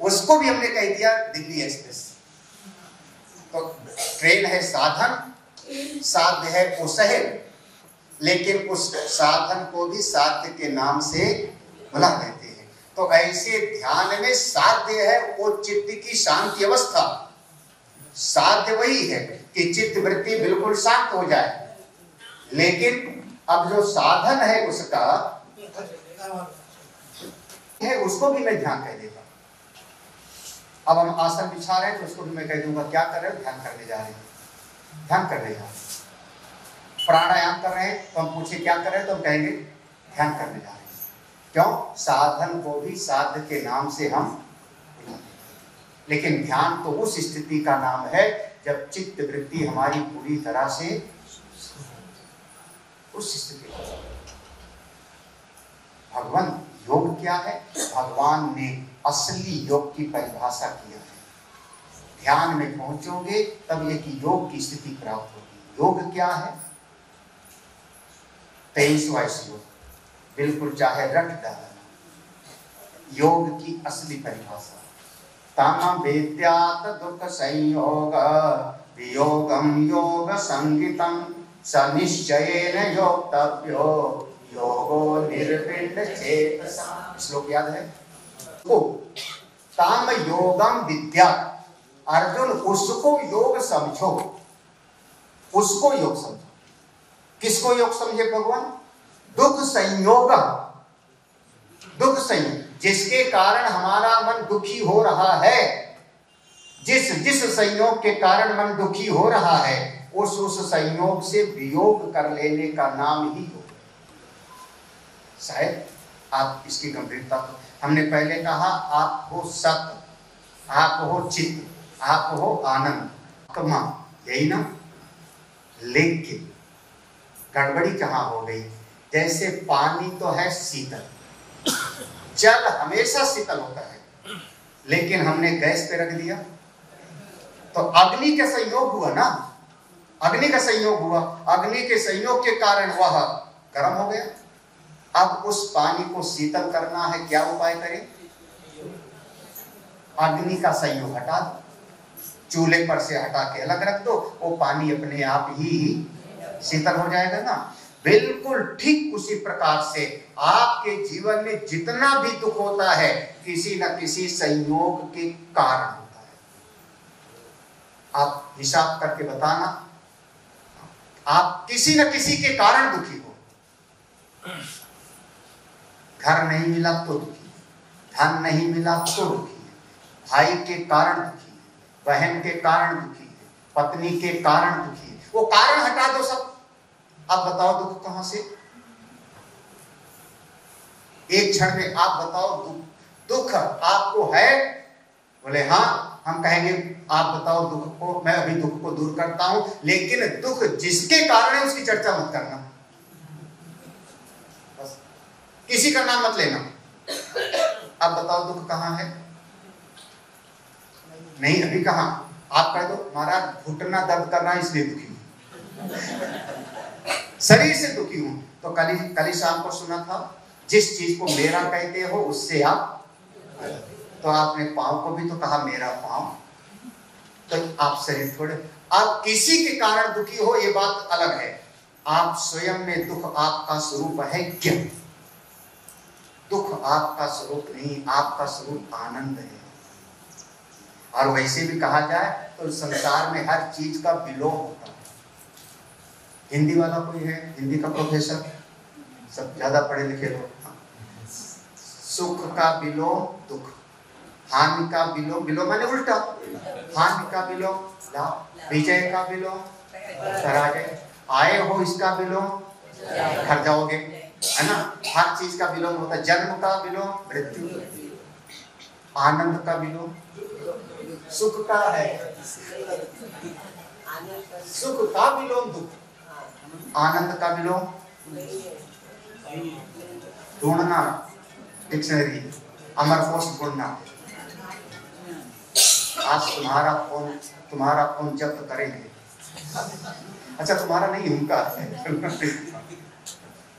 उसको भी हमने कह दिया दिल्ली एक्सप्रेस। तो ट्रेन है साधन, साध्य है उसहेल, लेकिन उस साधन को भी साध्य के नाम से बुला देते हैं। तो ऐसे ध्यान में साध्य है वो चित्त की शांति अवस्था। साध्य वही है कि चित्त वृत्ति बिल्कुल शांत हो जाए, लेकिन अब जो साधन है उसका है उसको भी मैं ध्यान कह देता। अब हम आसन बिछा रहे हैं तो उसको भी मैं कह दूंगा क्या कर रहे हो? ध्यान करने जा रहे हैं, ध्यान करने जा रहे हैं। प्राणायाम कर रहे हैं तो हम पूछे क्या कर रहे हैं तो हम कहेंगे ध्यान करने जा रहे हैं। क्यों? साधन को भी साध्य के नाम से हम बुलाते हैं। लेकिन ध्यान तो उस स्थिति का नाम है जब चित्त वृत्ति हमारी पूरी तरह से उस स्थिति। भगवान योग क्या है? भगवान ने असली योग की परिभाषा किया है। ध्यान में पहुंचोगे तब ये कि योग की स्थिति प्राप्त होगी। योग क्या है? 23वां श्लोक बिल्कुल चाहे रट डालना। योग की असली परिभाषा तम वेद्यात दुख संयोग वियोगम योग संगितम स निश्चयेन योक्तव्यो योगो निर्विण्ण चेतसा। श्लोक याद है? ओ ताम योगम विद्या, अर्जुन उसको योग समझो, उसको योग समझो। किसको योग समझे भगवान? दुख संयोग, दुख संयोग जिसके कारण हमारा मन दुखी हो रहा है, जिस संयोग के कारण मन दुखी हो रहा है, उस संयोग से वियोग कर लेने का नाम ही योग। शायद आप इसकी गंभीरता को, हमने पहले कहा आप हो सत्य, आप हो चित्त, आप हो आनंद, आत्मा, यही ना। लेकिन गड़बड़ी कहाँ हो गई? जैसे पानी तो है शीतल, जल हमेशा शीतल होता है, लेकिन हमने गैस पे रख दिया तो अग्नि का संयोग हुआ ना, अग्नि का संयोग हुआ, अग्नि के संयोग के कारण वह गर्म हो गया। अब उस पानी को शीतल करना है, क्या उपाय करें? अग्नि का संयोग हटा दो, चूल्हे पर से हटा के अलग रख दो, वो पानी अपने आप ही शीतल हो जाएगा ना। बिल्कुल ठीक उसी प्रकार से आपके जीवन में जितना भी दुख होता है, किसी न किसी संयोग के कारण होता है। आप हिसाब करके बताना, आप किसी न किसी के कारण दुखी हो। घर नहीं मिला तो दुखी है, धन नहीं मिला तो दुखी है, भाई के कारण दुखी है, बहन के कारण दुखी है, पत्नी के कारण दुखी है। वो कारण हटा दो सब, अब बताओ दुख कहां से? एक क्षण में आप बताओ दुख आपको है? बोले हाँ, हम कहेंगे आप बताओ दुख को, मैं अभी दुख को दूर करता हूं, लेकिन दुख जिसके कारण है उसकी चर्चा मत करना, बस किसी का नाम मत लेना। अब बताओ दुख कहां है? नहीं अभी कहां? आप कह दो महाराज घुटना दर्द कर रहा है इसलिए दुखी हूं, शरीर से दुखी हूं। तो कल शाम को सुना था, जिस चीज को मेरा कहते हो उससे आप, तो आपने पांव को भी तो कहा मेरा पांव, तो आप शरीर थोड़े, आप किसी के कारण दुखी हो ये बात अलग है। आप स्वयं में दुख आपका स्वरूप है क्या? दुख आपका स्वरूप नहीं, आपका स्वरूप आनंद है। और वैसे भी कहा जाए तो संसार में हर चीज का विलोम होता है। हिंदी वाला कोई है, हिंदी का प्रोफेसर, सब ज्यादा पढ़े लिखे लोग, सुख का विलोम दुख, हानि का विलोम, विलोम माने उल्टा, हानि का विलोम लाभ, विजय का विलोम पराजय, आए हो इसका विलोम घर जाओगे, है ना। हर चीज का विलोम होता है, जन्म का विलोम मृत्यु, आनंद का विलोम सुख का है, सुख का विलोम दुख, आनंद का विलोम ढूंढना, डिक्शनरी अमरकोश ढूंढना। आज तुम्हारा फोन जब्त करेंगे। अच्छा तुम्हारा नहीं, उनका है।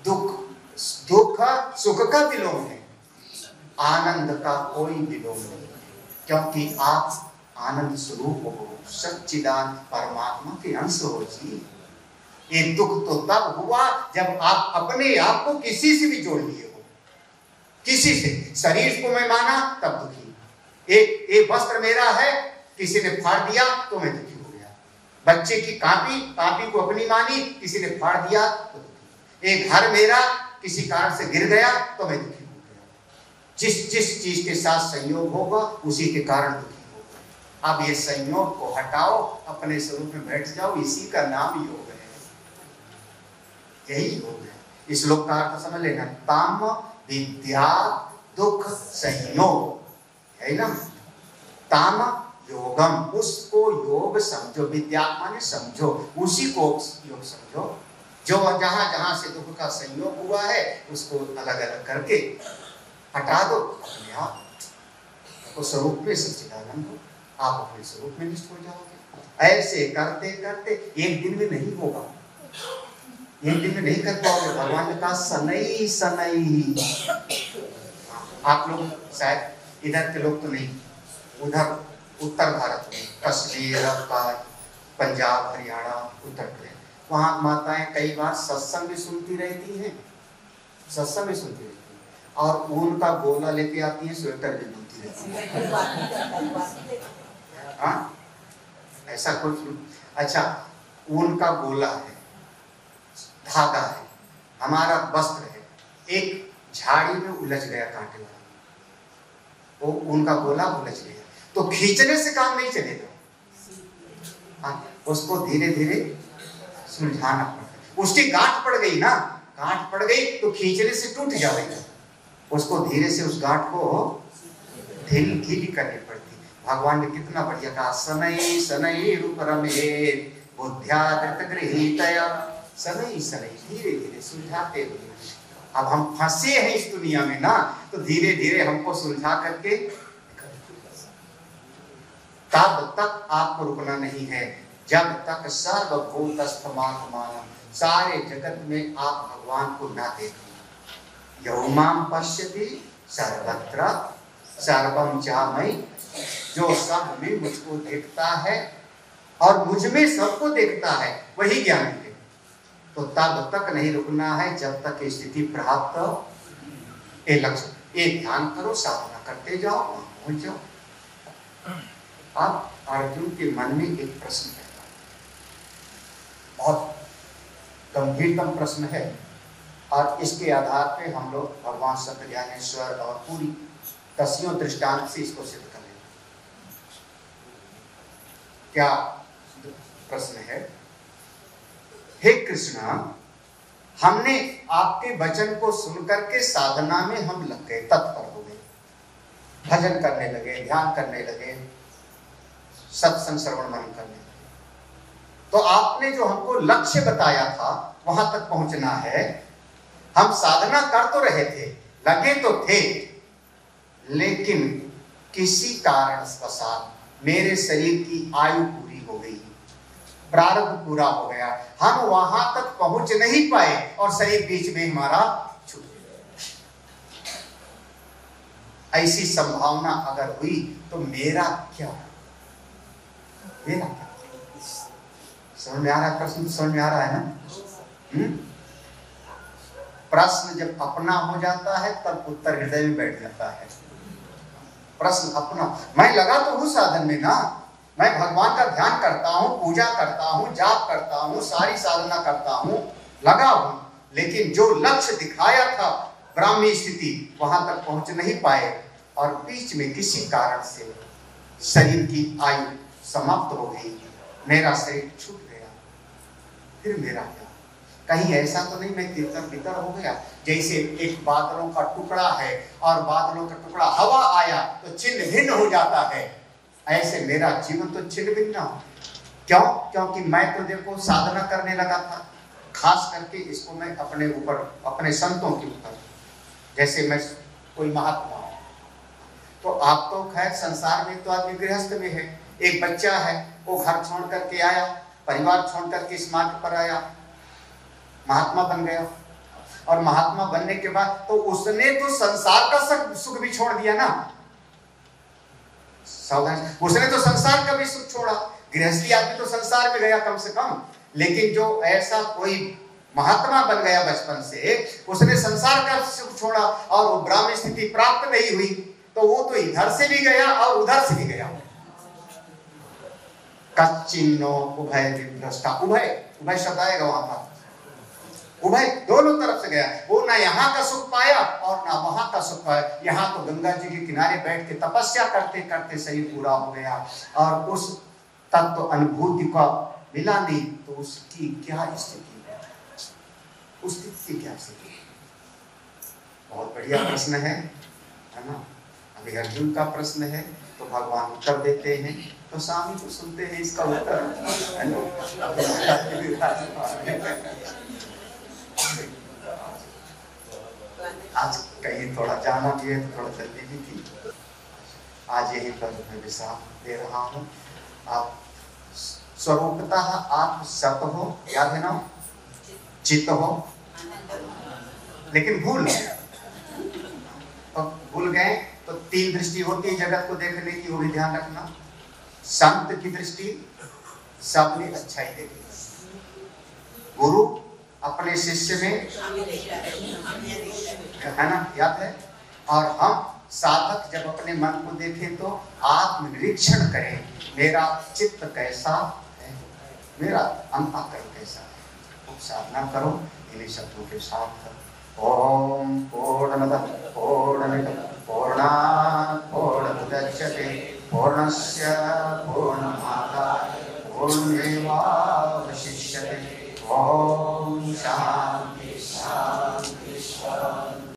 दुख सुख का विलोम है, आनंद का कोई विलोम नहीं, क्योंकि आप आनंद स्वरूप हो, सच्चिदानंद परमात्मा के अंश हो जी। ये दुख तो तब हुआ जब आप अपने आप को किसी से भी जोड़ लिए हो, किसी से। शरीर को मैं माना तब दुखी, एक वस्त्र मेरा है किसी ने फाड़ दिया तो मैं दुखी हो गया, बच्चे की कॉपी को अपनी मानी किसी ने फाड़ दिया तो दुखी, एक घर मेरा किसी कारण से गिर गया तो मैं दुखी हो गया। जिस चीज के साथ संयोग होगा उसी के कारण दुखी होगा। अब ये संयोग को हटाओ, अपने स्वरूप में बैठ जाओ, इसी का नाम योग है, यही योग है। इस श्लोक का अर्थ समझ लेना, ताम विद्या दुख संयोग है ना, ताम योगम, उसको योग समझो, विद्या माने समझो, उसी को योग समझो। जो जहां जहां से दुख का संयोग हुआ है उसको अलग अलग करके हटा दो, अपने आप तो स्वरूप में सच्चिदानंद हो, आप अपने स्वरूप में निष्ठ हो जाओगे। ऐसे करते करते एक दिन में नहीं होगा, एक दिन में नहीं कर पाओगे, भगवान ने कहा सनई सनई। आप लोग शायद इधर के लोग तो नहीं, उधर उत्तर भारत में कश्मीर, पंजाब, हरियाणा, उत्तर प्रदेश, वहाँ माताएं कई बार सत्संग भी सुनती रहती हैं, सत्संग भी सुनती रहती हैं, और ऊन का गोला लेके आती हैं, स्वेटर भी बुनती रहती हैं। हाँ ऐसा कुछ, अच्छा ऊन का गोला है, धागा है, हमारा वस्त्र है, एक झाड़ी में उलझ गया कांटे वाला, वो उनका गोला उलझ गया, तो खींचने से काम नहीं चलेगा। हाँ, उसको धीरे धीरे सुलझाना पड़ेगा। उसकी गांठ पड़ गई ना, गांठ पड़ गई तो खींचने से टूट जाएगा, उसको धीरे से उस गांठ को ढीली करनी पड़ती। भगवान ने कितना बढ़िया कहा, सनई सनई रूप रमे बुद्ध्या धृत गृहीतया, सनई सनई, धीरे धीरे सुलझाते हुए। अब हम फंसे हैं इस दुनिया में ना, तो धीरे धीरे हमको सुलझा करके, तब तक आपको रुकना नहीं है जब तक सर्वभूतस्थमान मानम, सारे जगत में आप भगवान को ना देखें। यौमाम पश्यति सर्वत्र सर्वम चामयि, जो सब में मुझको देखता है और मुझ में सबको देखता है, वही ज्ञानी है। तो तब तक नहीं रुकना है जब तक स्थिति प्राप्त, ये लक्ष्य, ये ध्यान करो, साधना करते जाओ, पहुंच जाओ। अब अर्जुन के मन में एक प्रश्न है, बहुत गंभीरतम प्रश्न है, और इसके आधार पे हम लोग भगवान सत्य ज्ञानेश्वर और पूरी दसियों दृष्टांत से इसको सिद्ध कर लेंगे। क्या प्रश्न है? हे कृष्ण, हमने आपके वचन को सुनकर के साधना में हम लग गए, तत्पर हो गए, भजन करने लगे, ध्यान करने लगे, सत्संग श्रवण मनन करने लगे। तो आपने जो हमको लक्ष्य बताया था वहां तक पहुंचना है। हम साधना कर तो रहे थे, लगे तो थे, लेकिन किसी कारणवशात मेरे शरीर की आयु पूरी हो गई, प्रारब्ध पूरा हो गया, हम वहां तक पहुंच नहीं पाए और शरीर बीच में हमारा छूट गया। ऐसी संभावना अगर हुई तो मेरा क्या, मेरा क्या? समझ में आ रहा है प्रश्न? समझ में आ रहा है ना? प्रश्न जब अपना हो जाता है तब उत्तर हृदय में बैठ जाता है। प्रश्न अपना, मैं लगा तो हूं साधन में ना, मैं भगवान का ध्यान करता हूं, पूजा करता हूं, जाप करता हूं, सारी साधना करता हूं, लगा हूं, लेकिन जो लक्ष्य दिखाया था ब्राह्मी स्थिति, वहां तक पहुंच नहीं पाए और बीच में किसी कारण से शरीर की आयु समाप्त हो गई, मेरा शरीर छूट गया। फिर मेरा क्या? कहीं ऐसा तो नहीं मैं तितर बितर हो गया? जैसे एक बादलों का टुकड़ा है और बादलों का टुकड़ा हवा आया तो छिन्न भिन्न हो जाता है, ऐसे मेरा जीवन तो छिन्न भिन्न हो। क्यों? क्योंकि मैं तो देखो साधना करने लगा था, खास करके इसको मैं अपने ऊपर, अपने संतों के ऊपर, जैसे मैं कोई महात्मा हूं, तो आप तो खैर संसार में तो आदमी गृहस्थ में है, एक बच्चा है, वो घर छोड़ करके आया, परिवार छोड़ करके इस मार्ग पर आया, महात्मा बन गया, और महात्मा बनने के बाद तो उसने तो संसार का सुख भी छोड़ दिया ना, सावधान, उसने तो संसार का भी सुख छोड़ा। गृहस्थी आदमी तो संसार में गया कम से कम, लेकिन जो ऐसा कोई महात्मा बन गया बचपन से, उसने संसार का सुख छोड़ा और वो ब्राह्मी स्थिति प्राप्त नहीं हुई, तो वो तो इधर से भी गया और उधर से भी गया। कच्चिन्नो उभय विभ्रष्टा, उभय शब्द आएगा वहां पर, उभय दोनों तरफ से गया, वो ना यहाँ का सुख पाया और ना वहां का सुख पाया। यहाँ तो गंगा जी के किनारे बैठ के तपस्या करते करते शरीर पूरा हो गया और उस तत्व अनुभूति का मिला नहीं, तो उसकी क्या स्थिति है, उसकी क्या स्थिति? बहुत बढ़िया प्रश्न है ना? अभी अर्जुन का प्रश्न है तो भगवान उत्तर देते हैं, तो स्वामी को सुनते हैं इसका उत्तर। आज कहीं थोड़ा जाना भी है तो थोड़ा जल्दी भी थी, आज यही पर मैं विश्राम दे रहा हूँ। आप स्वरूपतः आप सत हो, याद है ना, चित्त हो, लेकिन भूल गए तो तीन दृष्टि होती है जगत को देखने की, वो भी ध्यान रखना। संत की दृष्टि सबने अच्छा ही देखेगी, गुरु अपने शिष्य में, है ना, याद है। और हम साधक जब अपने मन को देखें तो आत्मनिरीक्षण करें, मेरा चित्त कैसा है, मेरा अंतःकरण कैसा है। तो साधना करो, इन्हीं शब्दों के साथ ओम पूर्णमदः पूर्णमिदं पूर्णात् पूर्णमुदच्यते पूर्णस्य पूर्णमादाय पूर्णमेवावशिष्यते। ओम शांति शांति शांति।